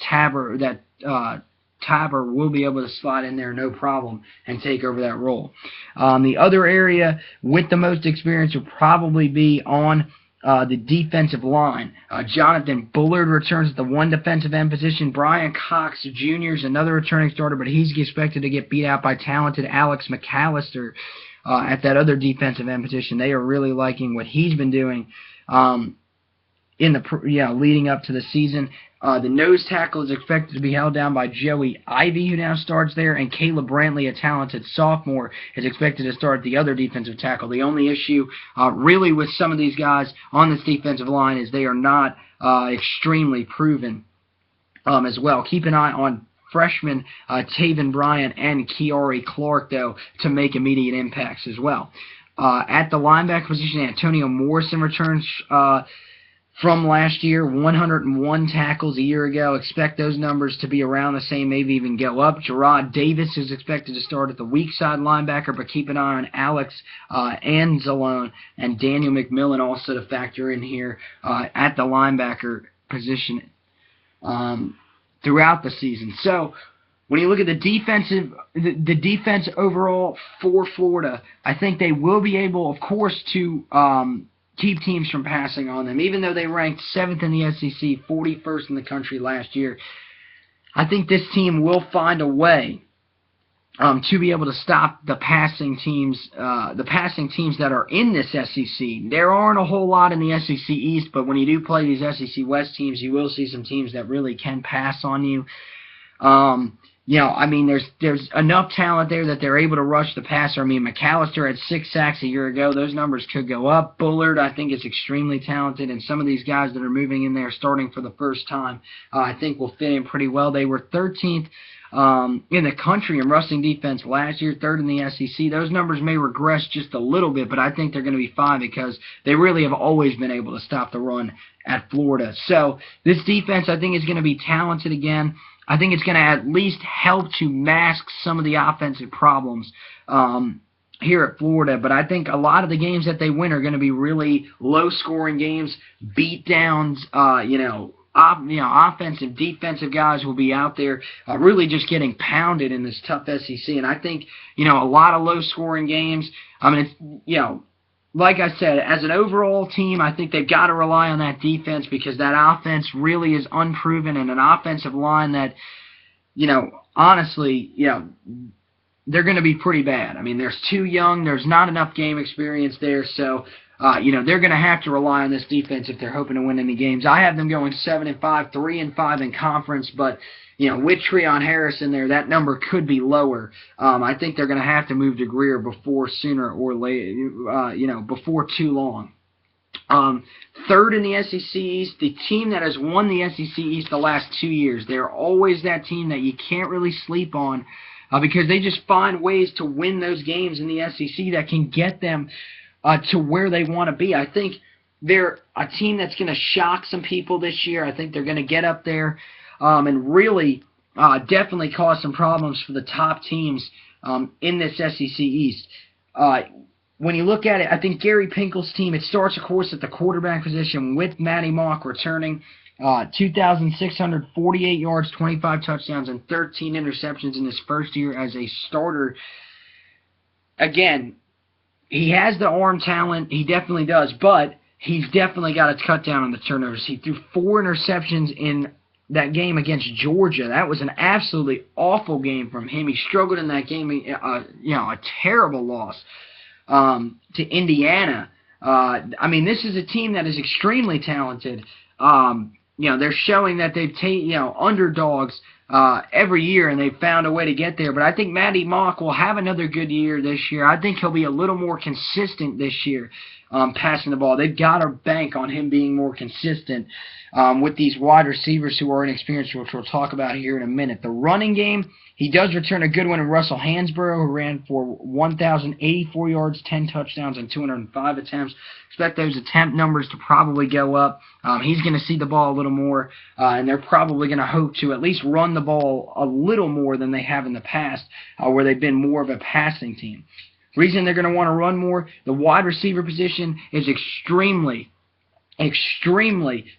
Tabor will be able to slide in there no problem and take over that role. The other area with the most experience will probably be on the defensive line. Jonathan Bullard returns at the 1 defensive end position. Brian Cox Jr. is another returning starter, but he's expected to get beat out by talented Alex McAllister at that other defensive end position. They are really liking what he's been doing leading up to the season. The nose tackle is expected to be held down by Joey Ivy, who now starts there, and Caleb Brantley, a talented sophomore, is expected to start the other defensive tackle. The only issue really with some of these guys on this defensive line is they are not extremely proven as well. Keep an eye on freshmen Taven Bryant and Kiari Clark, though, to make immediate impacts as well. At the linebacker position, Antonio Morrison returns from last year, 101 tackles a year ago. Expect those numbers to be around the same, maybe even go up. Gerard Davis is expected to start at the weak side linebacker, but keep an eye on Alex Anzalone and Daniel McMillan also to factor in here at the linebacker position throughout the season. So when you look at the defense overall for Florida, I think they will be able, of course, to keep teams from passing on them. Even though they ranked 7th in the SEC, 41st in the country last year, I think this team will find a way to be able to stop the passing teams that are in this SEC. There aren't a whole lot in the SEC East, but when you do play these SEC West teams, you will see some teams that really can pass on you. There's enough talent there that they're able to rush the passer. I mean, McAllister had 6 sacks a year ago. Those numbers could go up. Bullard, I think, is extremely talented, and some of these guys that are moving in there starting for the first time, I think will fit in pretty well. They were 13th in the country in rushing defense last year, 3rd in the SEC. Those numbers may regress just a little bit, but I think they're going to be fine because they really have always been able to stop the run at Florida. So this defense, I think, is going to be talented again. I think it's going to at least help to mask some of the offensive problems here at Florida. But I think a lot of the games that they win are going to be really low-scoring games, beat-downs, offensive, defensive guys will be out there really just getting pounded in this tough SEC. And I think, a lot of low-scoring games. I mean, like I said, as an overall team, I think they've got to rely on that defense because that offense really is unproven, and an offensive line that, honestly, they're going to be pretty bad. I mean, they're too young. There's not enough game experience there, so they're going to have to rely on this defense if they're hoping to win any games. I have them going 7-5, 3-5 in conference, but with Treon Harris in there, that number could be lower. I think they're going to have to move to Greer before sooner or later, before too long. 3rd in the SEC East, the team that has won the SEC East the last 2 years. They're always that team that you can't really sleep on because they just find ways to win those games in the SEC that can get them to where they want to be. I think they're a team that's going to shock some people this year. I think they're going to get up there and really definitely cause some problems for the top teams in this SEC East. When you look at it, I think Gary Pinkel's team, it starts, of course, at the quarterback position with Matty Mock returning 2,648 yards, 25 touchdowns, and 13 interceptions in his first year as a starter. Again, he has the arm talent. He definitely does, but he's definitely got to cut down on the turnovers. He threw 4 interceptions in that game against Georgia. That was an absolutely awful game from him. He struggled in that game, a terrible loss to Indiana. I mean, this is a team that is extremely talented. They're showing that they've taken, underdogs every year, and they've found a way to get there. But I think Matty Mock will have another good year this year. I think he'll be a little more consistent this year passing the ball. They've got to bank on him being more consistent with these wide receivers who are inexperienced, which we'll talk about here in a minute. The running game, he does return a good one in Russell Hansborough, who ran for 1,084 yards, 10 touchdowns, and 205 attempts. Expect those attempt numbers to probably go up. He's going to see the ball a little more, and they're probably going to hope to at least run the ball a little more than they have in the past, where they've been more of a passing team. Reason they're going to want to run more, the wide receiver position is extremely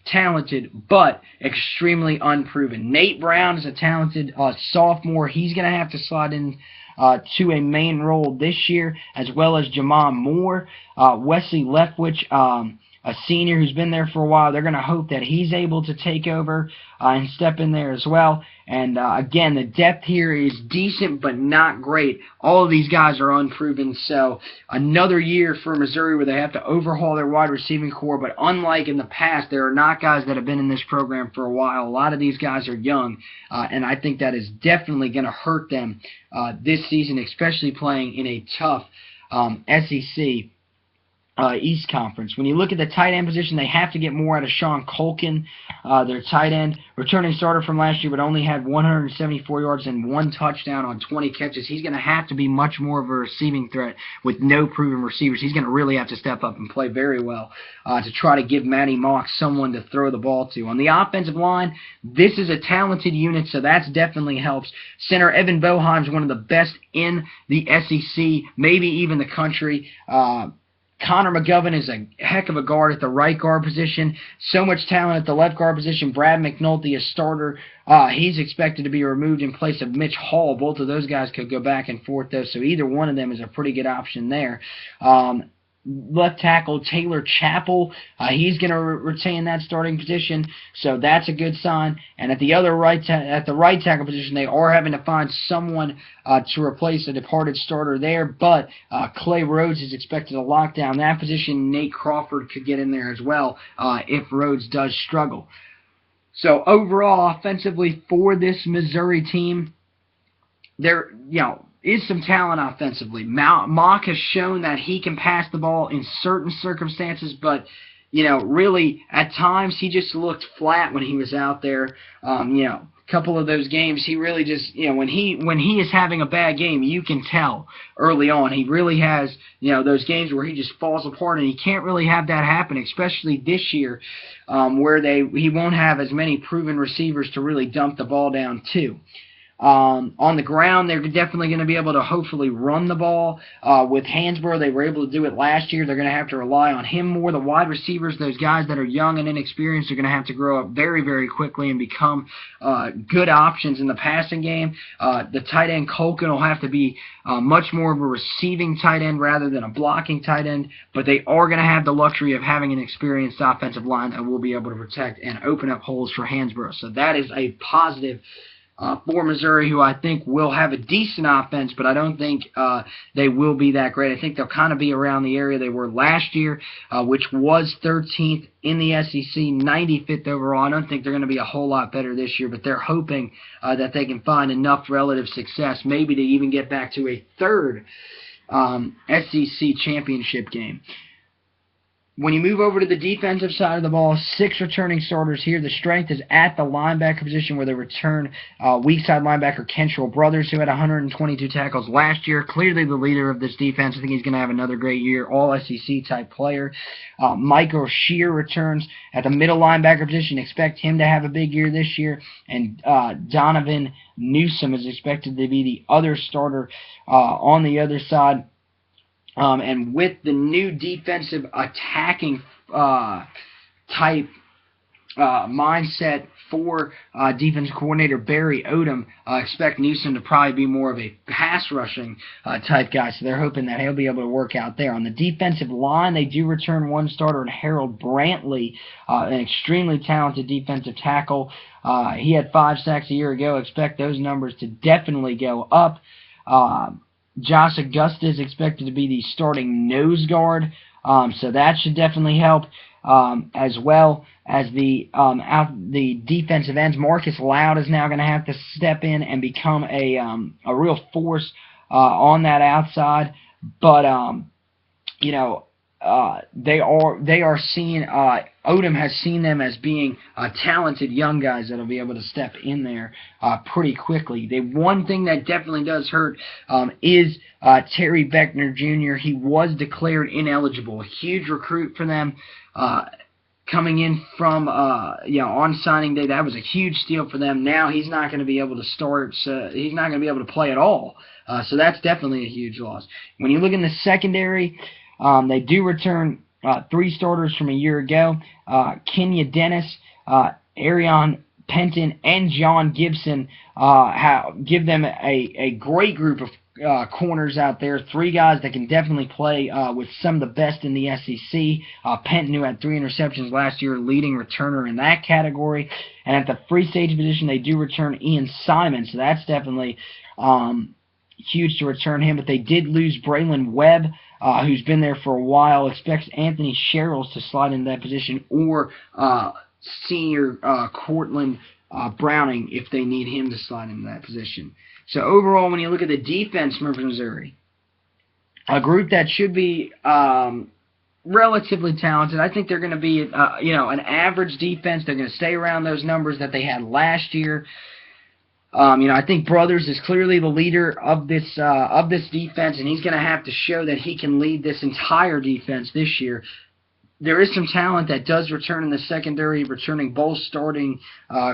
talented, but extremely unproven. Nate Brown is a talented sophomore. He's going to have to slide in to a main role this year, as well as Jamon Moore. Wesley Leftwich, a senior who's been there for a while, they're going to hope that he's able to take over and step in there as well. And again, the depth here is decent but not great. All of these guys are unproven, so another year for Missouri where they have to overhaul their wide receiving core. But unlike in the past, there are not guys that have been in this program for a while. A lot of these guys are young, and I think that is definitely going to hurt them this season, especially playing in a tough SEC East Conference. When you look at the tight end position, they have to get more out of Sean Culkin, their tight end, returning starter from last year, but only had 174 yards and 1 touchdown on 20 catches. He's going to have to be much more of a receiving threat with no proven receivers. He's going to really have to step up and play very well to try to give Matty Mock someone to throw the ball to. On the offensive line, this is a talented unit, so that definitely helps. Center Evan Boheim is one of the best in the SEC, maybe even the country. Connor McGovern is a heck of a guard at the right guard position. So much talent at the left guard position. Brad McNulty, a starter. He's expected to be removed in place of Mitch Hall. Both of those guys could go back and forth, though, so either one of them is a pretty good option there. Left tackle Taylor Chappell, he's going to retain that starting position, so that's a good sign. And at the right tackle position, they are having to find someone to replace a departed starter there. But Clay Rhodes is expected to lock down that position. Nate Crawford could get in there as well if Rhodes does struggle. So overall, offensively for this Missouri team, they're is some talent offensively. Mock has shown that he can pass the ball in certain circumstances, but really at times he just looked flat when he was out there. A couple of those games, he really just when he is having a bad game, you can tell early on. He really has those games where he just falls apart, and he can't really have that happen, especially this year, where he won't have as many proven receivers to really dump the ball down to. On the ground, they're definitely going to be able to hopefully run the ball. With Hansborough, they were able to do it last year. They're going to have to rely on him more. The wide receivers, those guys that are young and inexperienced, are going to have to grow up very, very quickly and become good options in the passing game. The tight end, Culkin, will have to be much more of a receiving tight end rather than a blocking tight end, but they are going to have the luxury of having an experienced offensive line that will be able to protect and open up holes for Hansborough. So that is a positive for Missouri, who I think will have a decent offense, but I don't think they will be that great. I think they'll kind of be around the area they were last year, which was 13th in the SEC, 95th overall. I don't think they're going to be a whole lot better this year, but they're hoping that they can find enough relative success, maybe to even get back to a third SEC championship game. When you move over to the defensive side of the ball, 6 returning starters here. The strength is at the linebacker position, where they return weak side linebacker Kentrell Brothers, who had 122 tackles last year. Clearly the leader of this defense. I think he's going to have another great year, all SEC type player. Michael Shear returns at the middle linebacker position. Expect him to have a big year this year. And Donovan Newsom is expected to be the other starter on the other side. And with the new defensive attacking type mindset for defensive coordinator Barry Odom. Expect Newsom to probably be more of a pass rushing type guy, so they're hoping that he'll be able to work out there. On the defensive line, they do return one starter in Harold Brantley, an extremely talented defensive tackle. He had 5 sacks a year ago. Expect those numbers to definitely go up. Josh Augusta is expected to be the starting nose guard, so that should definitely help, as well as the defensive ends. Marcus Loud is now going to have to step in and become a real force on that outside, but you know, they are seeing, Odom has seen them as being talented young guys that'll be able to step in there pretty quickly. The one thing that definitely does hurt is Terry Beckner Jr. He was declared ineligible. A huge recruit for them. Coming in from, on signing day, that was a huge steal for them. Now he's not going to be able to start, so he's not going to be able to play at all. So that's definitely a huge loss. When you look in the secondary, they do return 3 starters from a year ago. Kenya Dennis, Arion Penton, and John Gibson give them a great group of corners out there. 3 guys that can definitely play with some of the best in the SEC. Penton, who had 3 interceptions last year, leading returner in that category. And at the free safety position, they do return Ian Simon, so that's definitely huge to return him. But they did lose Braylon Webb, who's been there for a while. Expects Anthony Sherrills to slide into that position, or senior Cortland Browning if they need him to slide into that position. So overall, when you look at the defense for Missouri, a group that should be relatively talented. I think they're going to be an average defense. They're going to stay around those numbers that they had last year. I think Brothers is clearly the leader of this defense, and he's going to have to show that he can lead this entire defense this year. There is some talent that does return in the secondary, returning both starting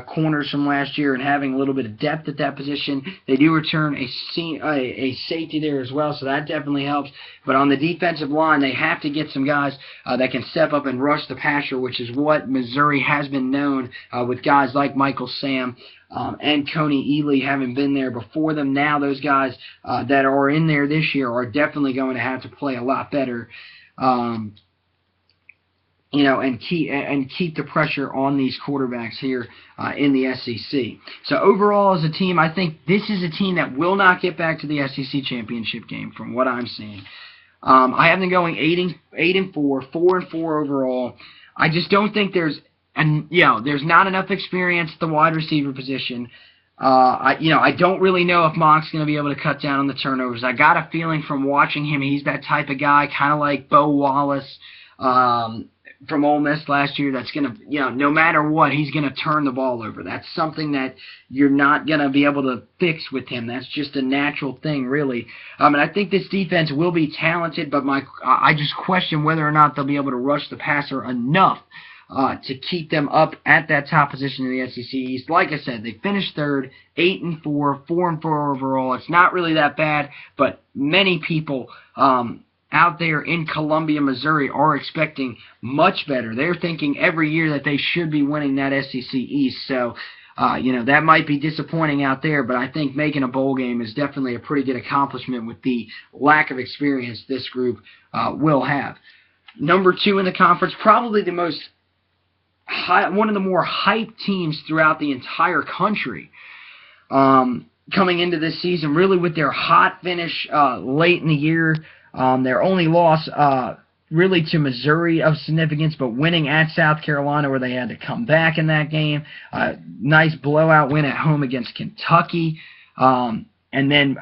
corners from last year and having a little bit of depth at that position. They do return a safety there as well, so that definitely helps. But on the defensive line, they have to get some guys that can step up and rush the passer, which is what Missouri has been known with guys like Michael Sam and Coney Ely having been there before them. Now those guys that are in there this year are definitely going to have to play a lot better. And keep the pressure on these quarterbacks here in the SEC. So overall, as a team, I think this is a team that will not get back to the SEC championship game, from what I'm seeing. I have them going 8-4, 4-4 overall. I just don't think there's not enough experience at the wide receiver position. I don't really know if Mock's going to be able to cut down on the turnovers. I got a feeling from watching him, he's that type of guy, kind of like Bo Wallace, from Ole Miss last year, that's going to, no matter what, he's going to turn the ball over. That's something that you're not going to be able to fix with him. That's just a natural thing, really. And I think this defense will be talented, but I just question whether or not they'll be able to rush the passer enough to keep them up at that top position in the SEC East. Like I said, they finished third, 8-4, 4-4 overall. It's not really that bad, but many people out there in Columbia, Missouri, are expecting much better. They're thinking every year that they should be winning that SEC East. So, that might be disappointing out there, but I think making a bowl game is definitely a pretty good accomplishment with the lack of experience this group will have. Number 2 in the conference, probably the one of the more hyped teams throughout the entire country. Coming into this season, really with their hot finish late in the year. Their only loss really to Missouri of significance, but winning at South Carolina where they had to come back in that game. Nice blowout win at home against Kentucky. And then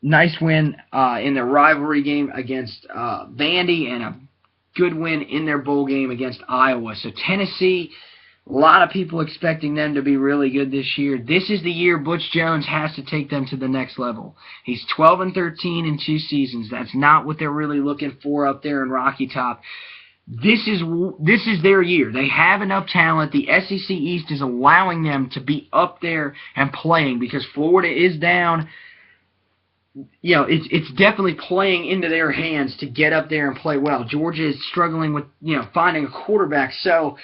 nice win in their rivalry game against Vandy, and a good win in their bowl game against Iowa. So Tennessee, a lot of people expecting them to be really good this year. This is the year Butch Jones has to take them to the next level. He's 12-13 in 2 seasons. That's not what they're really looking for up there in Rocky Top. This is their year. They have enough talent. The SEC East is allowing them to be up there and playing, because Florida is down. It's definitely playing into their hands to get up there and play well. Georgia is struggling with, finding a quarterback. So,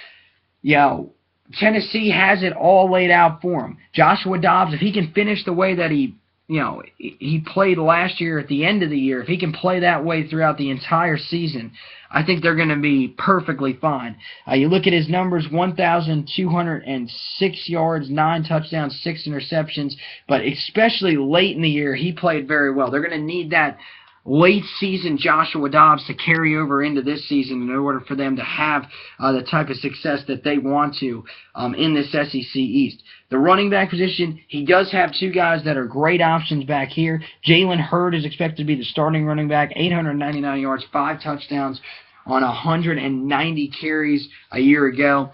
Tennessee has it all laid out for him. Joshua Dobbs, if he can finish the way that he played last year at the end of the year, if he can play that way throughout the entire season, I think they're going to be perfectly fine. You look at his numbers: 1,206 yards, 9 touchdowns, 6 interceptions, but especially late in the year, he played very well. They're going to need that late season Joshua Dobbs to carry over into this season in order for them to have the type of success that they want to in this SEC East. The running back position, he does have 2 guys that are great options back here. Jalen Hurd is expected to be the starting running back, 899 yards, 5 touchdowns on 190 carries a year ago.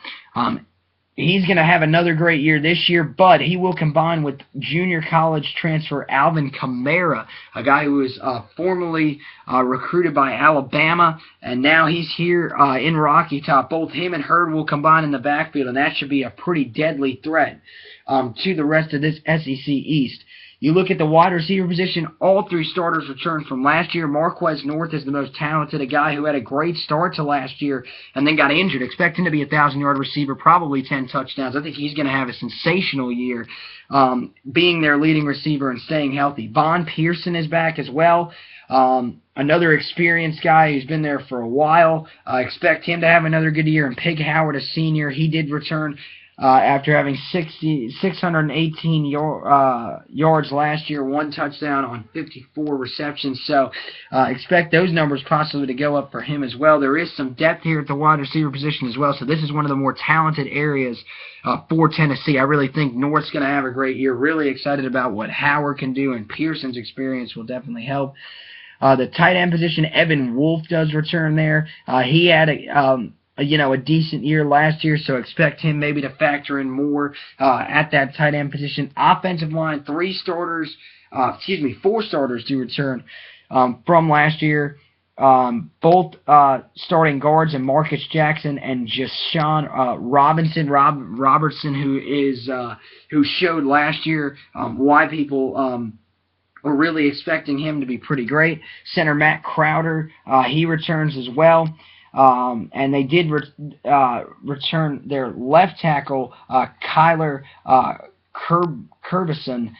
He's going to have another great year this year, but he will combine with junior college transfer Alvin Kamara, a guy who was formerly recruited by Alabama, and now he's here in Rocky Top. Both him and Hurd will combine in the backfield, and that should be a pretty deadly threat to the rest of this SEC East. You look at the wide receiver position, all 3 starters returned from last year. Marquez North is the most talented, a guy who had a great start to last year and then got injured. Expect him to be a 1,000-yard receiver, probably 10 touchdowns. I think he's going to have a sensational year being their leading receiver and staying healthy. Von Pearson is back as well. Another experienced guy who's been there for a while. Expect him to have another good year. And Pig Howard, a senior, he did return after having 618 yards last year, 1 touchdown on 54 receptions. So expect those numbers possibly to go up for him as well. There is some depth here at the wide receiver position as well, so this is one of the more talented areas for Tennessee. I really think North's going to have a great year. Really excited about what Howard can do, and Pearson's experience will definitely help. The tight end position, Evan Wolf does return there. He had a decent year last year, so expect him maybe to factor in more at that tight end position. Offensive line, 4 starters do return from last year. Both starting guards, and Marcus Jackson and Jashawn Robertson, who showed last year why people were really expecting him to be pretty great. Center Matt Crowder, he returns as well. And they did return their left tackle, Kyler Curbison,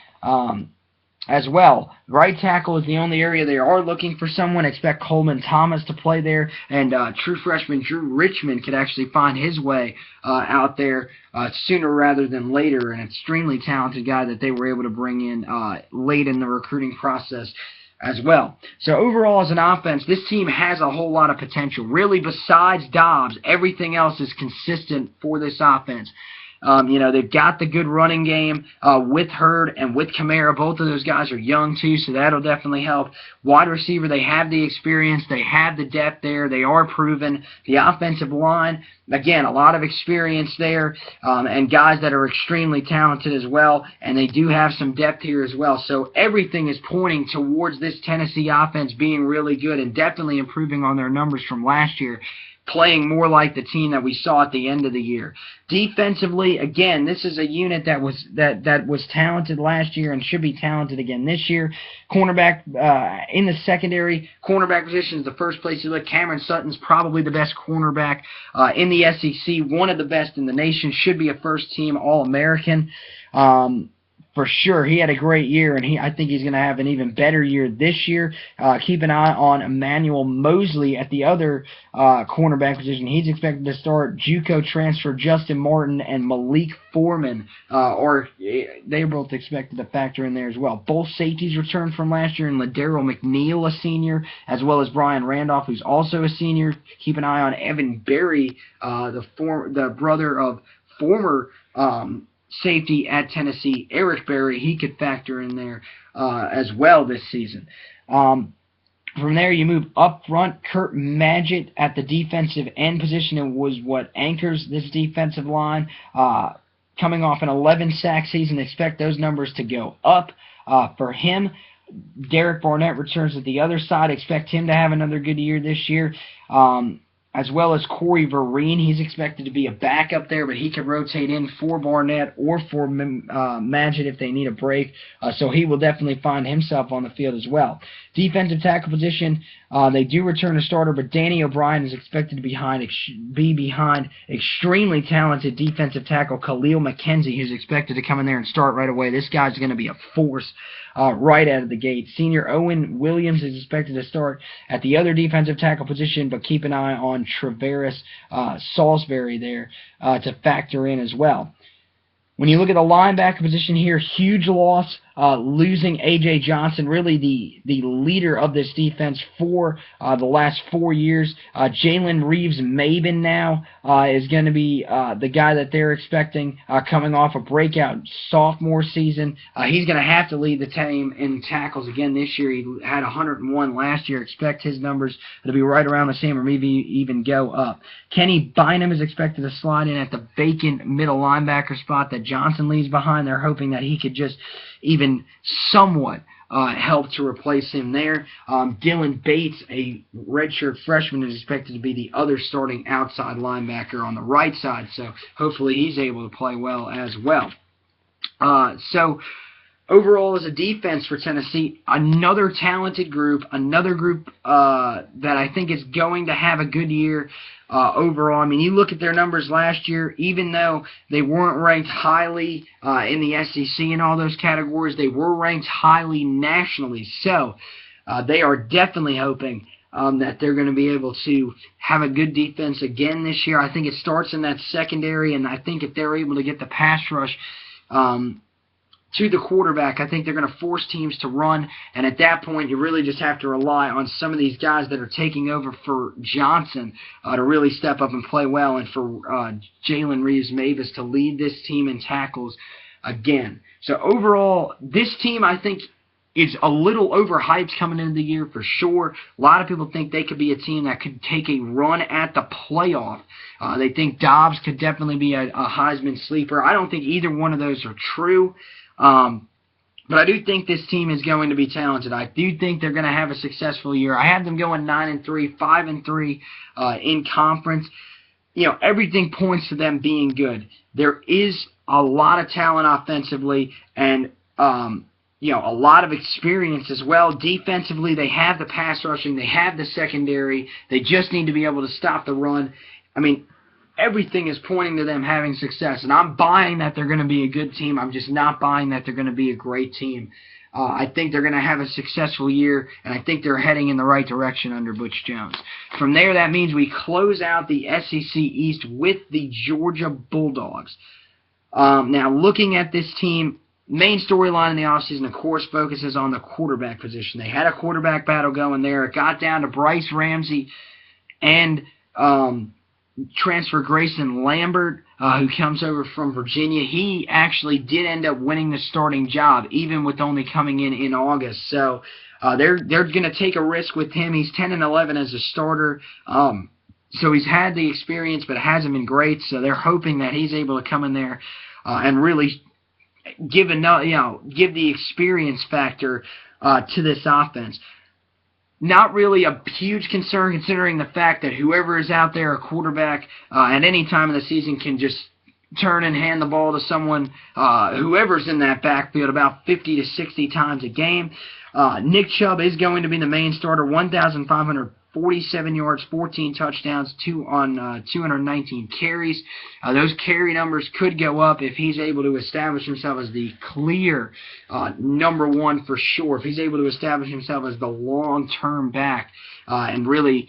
as well. Right tackle is the only area they are looking for someone. Expect Coleman Thomas to play there, and true freshman Drew Richmond could actually find his way out there sooner rather than later. An extremely talented guy that they were able to bring in late in the recruiting process as well. So overall, as an offense, this team has a whole lot of potential. Really, besides Dobbs, everything else is consistent for this offense. They've got the good running game with Hurd and with Kamara. Both of those guys are young too, so that'll definitely help. Wide receiver, they have the experience. They have the depth there. They are proven. The offensive line, again, a lot of experience there, and guys that are extremely talented as well, and they do have some depth here as well. So everything is pointing towards this Tennessee offense being really good and definitely improving on their numbers from last year, playing more like the team that we saw at the end of the year. Defensively, again, this is a unit that was talented last year and should be talented again this year. Cornerback in the secondary, cornerback position is the first place you look. Cameron Sutton's probably the best cornerback in the SEC, one of the best in the nation, should be a first-team All-American. For sure, he had a great year, and I think he's going to have an even better year this year. Keep an eye on Emmanuel Mosley at the other cornerback position. He's expected to start. JUCO transfer Justin Martin and Malik Foreman, they're both expected to factor in there as well. Both safeties returned from last year, and Ladero McNeil, a senior, as well as Brian Randolph, who's also a senior. Keep an eye on Evan Berry, the brother of former safety at Tennessee, Eric Berry. He could factor in there as well this season. From there, you move up front. Kurt Magid at the defensive end position and was what anchors this defensive line. Coming off an 11-sack season, expect those numbers to go up for him. Derek Barnett returns at the other side. Expect him to have another good year this year. as well as Corey Vereen. He's expected to be a backup there, but he could rotate in for Barnett or for Magid if they need a break. So he will definitely find himself on the field as well. Defensive tackle position, they do return a starter, but Danny O'Brien is expected to be behind extremely talented defensive tackle Khalil McKenzie, who's expected to come in there and start right away. This guy's going to be a force right out of the gate. Senior Owen Williams is expected to start at the other defensive tackle position, but keep an eye on Travaris Salisbury there to factor in as well. When you look at the linebacker position here, huge loss, losing A.J. Johnson, really the leader of this defense for the last 4 years. Jalen Reeves-Maben now is going to be the guy that they're expecting coming off a breakout sophomore season. He's going to have to lead the team in tackles again this year. He had 101 last year. Expect his numbers to be right around the same or maybe even go up. Kenny Bynum is expected to slide in at the vacant middle linebacker spot that Johnson leaves behind. They're hoping that he could just even somewhat help to replace him there. Dylan Bates, a redshirt freshman, is expected to be the other starting outside linebacker on the right side, so hopefully he's able to play well as well. So overall, as a defense for Tennessee, another talented group, that I think is going to have a good year overall. I mean, you look at their numbers last year, even though they weren't ranked highly in the SEC in all those categories, they were ranked highly nationally. So they are definitely hoping that they're going to be able to have a good defense again this year. I think it starts in that secondary, and I think if they're able to get the pass rush to the quarterback, I think they're going to force teams to run, and at that point you really just have to rely on some of these guys that are taking over for Johnson to really step up and play well, and for Jalen Reeves-Mavis to lead this team in tackles again. So overall, this team, I think, is a little overhyped coming into the year for sure. A lot of people think they could be a team that could take a run at the playoff. They think Dobbs could definitely be a Heisman sleeper. I don't think either one of those are true. But I do think this team is going to be talented. I do think they're going to have a successful year. I have them going 9-3, 5-3 in conference. You know, everything points to them being good. There is a lot of talent offensively, and you know, a lot of experience as well. Defensively, they have the pass rushing, they have the secondary. They just need to be able to stop the run. I mean, everything is pointing to them having success, and I'm buying that they're going to be a good team. I'm just not buying that they're going to be a great team. I think they're going to have a successful year, and I think they're heading in the right direction under Butch Jones. From there, that means we close out the SEC East with the Georgia Bulldogs. Now, looking at this team, main storyline in the offseason, of course, focuses on the quarterback position. They had a quarterback battle going there. It got down to Bryce Ramsey and transfer Grayson Lambert, who comes over from Virginia. He actually did end up winning the starting job, even with only coming in August. So they're going to take a risk with him. He's 10-11 as a starter. So he's had the experience, but it hasn't been great. So they're hoping that he's able to come in there and really give the experience factor to this offense. Not really a huge concern, considering the fact that whoever is out there, a quarterback, at any time of the season can just turn and hand the ball to someone, whoever's in that backfield, about 50 to 60 times a game. Nick Chubb is going to be the main starter, 1,547 yards, 14 touchdowns, 219 carries. Those carry numbers could go up if he's able to establish himself as the clear number one for sure. If he's able to establish himself as the long-term back and really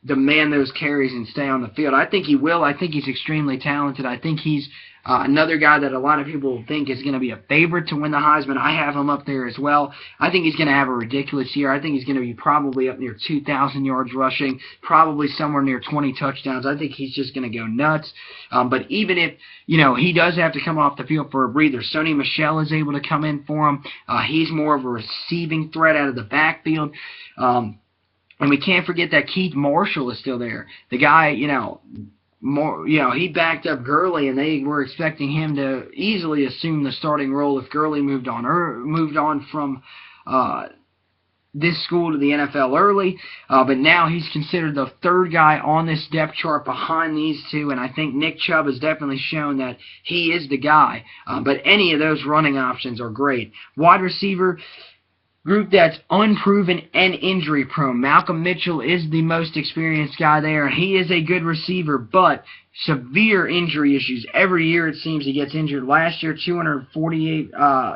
demand those carries and stay on the field. I think he will. I think he's extremely talented. I think he's another guy that a lot of people think is going to be a favorite to win the Heisman. I have him up there as well. I think he's going to have a ridiculous year. I think he's going to be probably up near 2,000 yards rushing, probably somewhere near 20 touchdowns. I think he's just going to go nuts. But even if, he does have to come off the field for a breather, Sony Michel is able to come in for him. He's more of a receiving threat out of the backfield. And we can't forget that Keith Marshall is still there. The guy, he backed up Gurley, and they were expecting him to easily assume the starting role if Gurley moved on from this school to the NFL early, but now he's considered the third guy on this depth chart behind these two, and I think Nick Chubb has definitely shown that he is the guy, but any of those running options are great. Wide receiver group that's unproven and injury prone. Malcolm Mitchell is the most experienced guy there. He is a good receiver, but severe injury issues. Every year it seems he gets injured. Last year, 248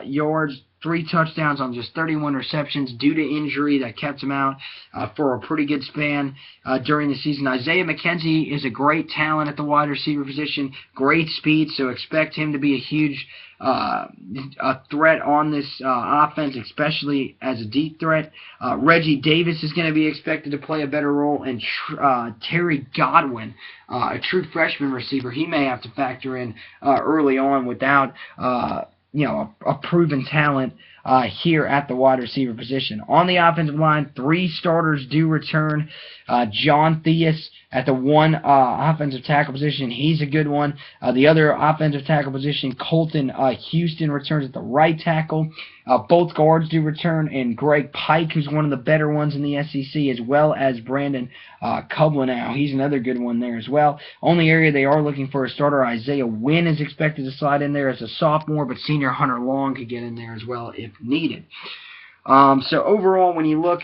yards, 3 touchdowns on just 31 receptions due to injury that kept him out for a pretty good span during the season. Isaiah McKenzie is a great talent at the wide receiver position, great speed, so expect him to be a huge a threat on this offense, especially as a deep threat. Reggie Davis is going to be expected to play a better role, and Terry Godwin, a true freshman receiver, he may have to factor in early on without a proven talent here at the wide receiver position. On the offensive line, 3 starters do return. John Theus at the one offensive tackle position, he's a good one. The other offensive tackle position, Colton Houston, returns at the right tackle. Both guards do return, and Greg Pike, who's one of the better ones in the SEC, as well as Brandon Kublanow. He's another good one there as well. Only area they are looking for a starter, Isaiah Wynn is expected to slide in there as a sophomore, but senior Hunter Long could get in there as well if needed. So overall, when you look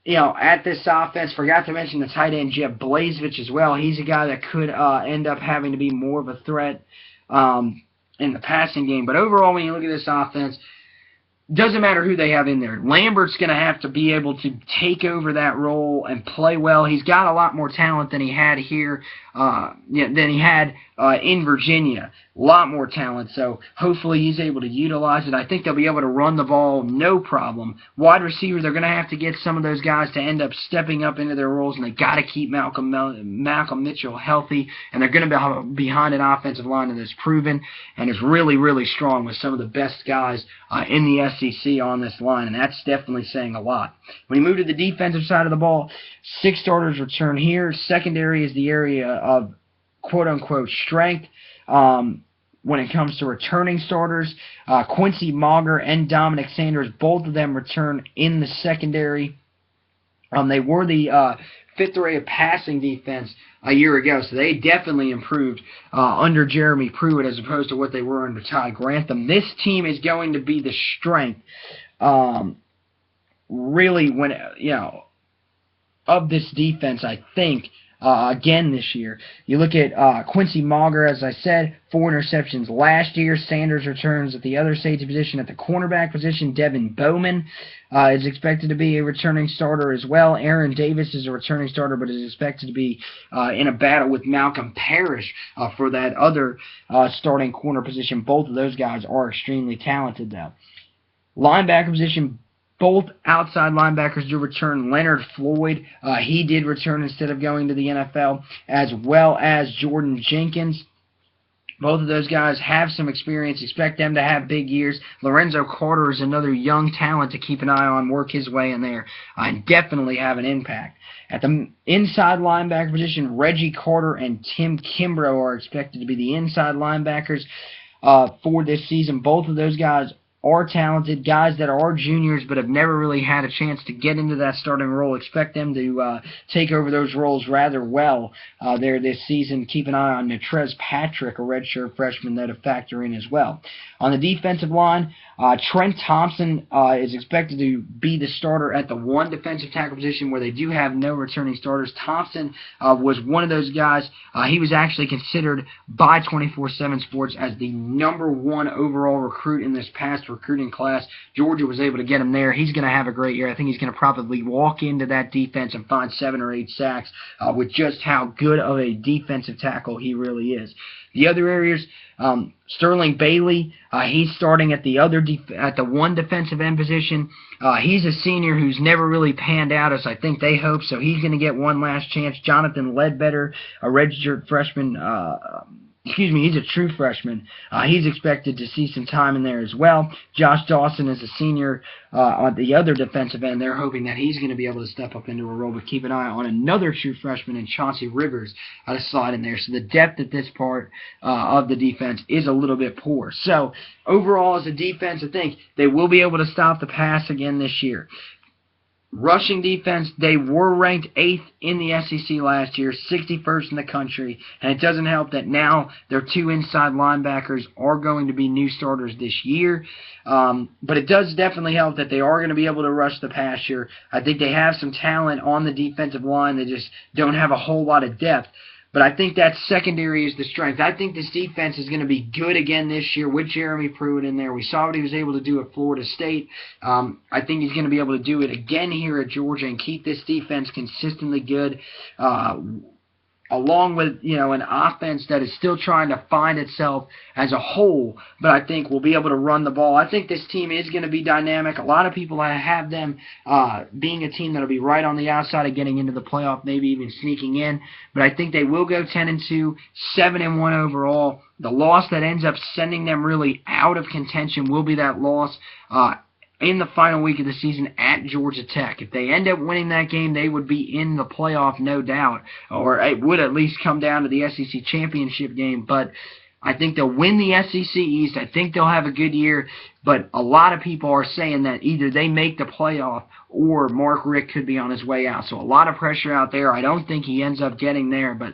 at this offense, forgot to mention the tight end Jeff Blazevich as well. He's a guy that could end up having to be more of a threat in the passing game. But overall, when you look at this offense, doesn't matter who they have in there. Lambert's going to have to be able to take over that role and play well. He's got a lot more talent than he had here, than he had in Virginia. A lot more talent, so hopefully he's able to utilize it. I think they'll be able to run the ball no problem. Wide receiver, they're going to have to get some of those guys to end up stepping up into their roles, and they got to keep Malcolm Mitchell healthy, and they're going to be behind an offensive line that is proven and is really, really strong with some of the best guys in the SEC on this line, and that's definitely saying a lot. When you move to the defensive side of the ball, 6 starters return here. Secondary is the area of quote-unquote strength. When it comes to returning starters, Quincy Mauger and Dominic Sanders, both of them return in the secondary. They were the 5th area passing defense a year ago, so they definitely improved under Jeremy Pruitt as opposed to what they were under Todd Grantham. This team is going to be the strength, really, when of this defense, I think. Again this year. You look at Quincy Mauger, as I said, 4 interceptions last year. Sanders returns at the other safety position. At the cornerback position, Devin Bowman is expected to be a returning starter as well. Aaron Davis is a returning starter, but is expected to be in a battle with Malcolm Parrish for that other starting corner position. Both of those guys are extremely talented, though. Linebacker position, both outside linebackers do return. Leonard Floyd, he did return instead of going to the NFL, as well as Jordan Jenkins. Both of those guys have some experience. Expect them to have big years. Lorenzo Carter is another young talent to keep an eye on, work his way in there, and definitely have an impact. At the inside linebacker position, Reggie Carter and Tim Kimbrough are expected to be the inside linebackers for this season. Both of those guys are talented, guys that are juniors but have never really had a chance to get into that starting role. Expect them to take over those roles rather well there this season. Keep an eye on Natrez Patrick, a redshirt freshman, that to factor in as well. On the defensive line, Trent Thompson is expected to be the starter at the 1 defensive tackle position where they do have no returning starters. Thompson was one of those guys. He was actually considered by 24/7 Sports as the #1 overall recruit in this past recruiting class. Georgia was able to get him there. He's going to have a great year. I think he's going to probably walk into that defense and find 7 or 8 sacks with just how good of a defensive tackle he really is. The other areas, Sterling Bailey, he's starting at the at the 1 defensive end position. He's a senior who's never really panned out as I think they hope, so he's going to get one last chance. Jonathan Ledbetter, a registered freshman, he's a true freshman. He's expected to see some time in there as well. Josh Dawson is a senior on the other defensive end. They're hoping that he's going to be able to step up into a role, but keep an eye on another true freshman in Chauncey Rivers to slide in there. So the depth at this part of the defense is a little bit poor. So overall as a defense, I think they will be able to stop the pass again this year. Rushing defense, they were ranked 8th in the SEC last year, 61st in the country, and it doesn't help that now their 2 inside linebackers are going to be new starters this year. But it does definitely help that they are going to be able to rush the passer. I think they have some talent on the defensive line. They just don't have a whole lot of depth. But I think that secondary is the strength. I think this defense is going to be good again this year with Jeremy Pruitt in there. We saw what he was able to do at Florida State. I think he's going to be able to do it again here at Georgia and keep this defense consistently good, along with, an offense that is still trying to find itself as a whole, but I think we'll be able to run the ball. I think this team is going to be dynamic. A lot of people have them being a team that will be right on the outside of getting into the playoff, maybe even sneaking in, but I think they will go 10-2, 7-1 overall. The loss that ends up sending them really out of contention will be that loss in the final week of the season at Georgia Tech. If they end up winning that game, they would be in the playoff, no doubt, or it would at least come down to the SEC championship game. But I think they'll win the SEC East. I think they'll have a good year, but a lot of people are saying that either they make the playoff or Mark Richt could be on his way out. So a lot of pressure out there. I don't think he ends up getting there, but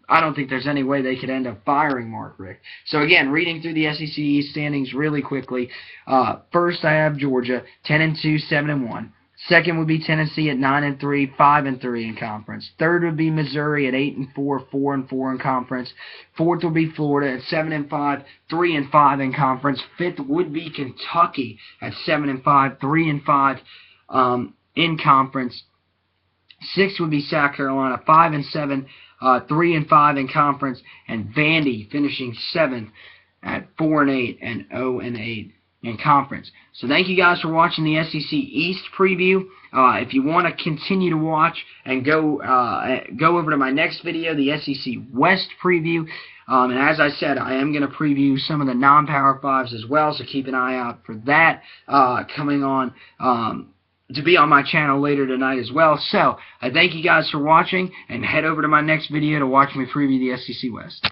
I don't think there's any way they could end up firing Mark Richt. So again, reading through the SEC East standings really quickly. First, I have Georgia, 10-2, 7-1. Second would be Tennessee at 9-3, 5-3 in conference. Third would be Missouri at 8-4, 4-4 in conference. Fourth would be Florida at 7-5, 3-5 in conference. Fifth would be Kentucky at 7-5, 3-5 in conference. Sixth would be South Carolina, 5-7. 3-5 in conference, and Vandy finishing 7th at 4-8 and 0-8 in conference. So thank you guys for watching the SEC East preview. If you want to continue to watch and go over to my next video, the SEC West preview. And as I said, I am going to preview some of the non-Power 5s as well, so keep an eye out for that coming on. To be on my channel later tonight as well. So, I thank you guys for watching, and head over to my next video to watch me preview the SEC West.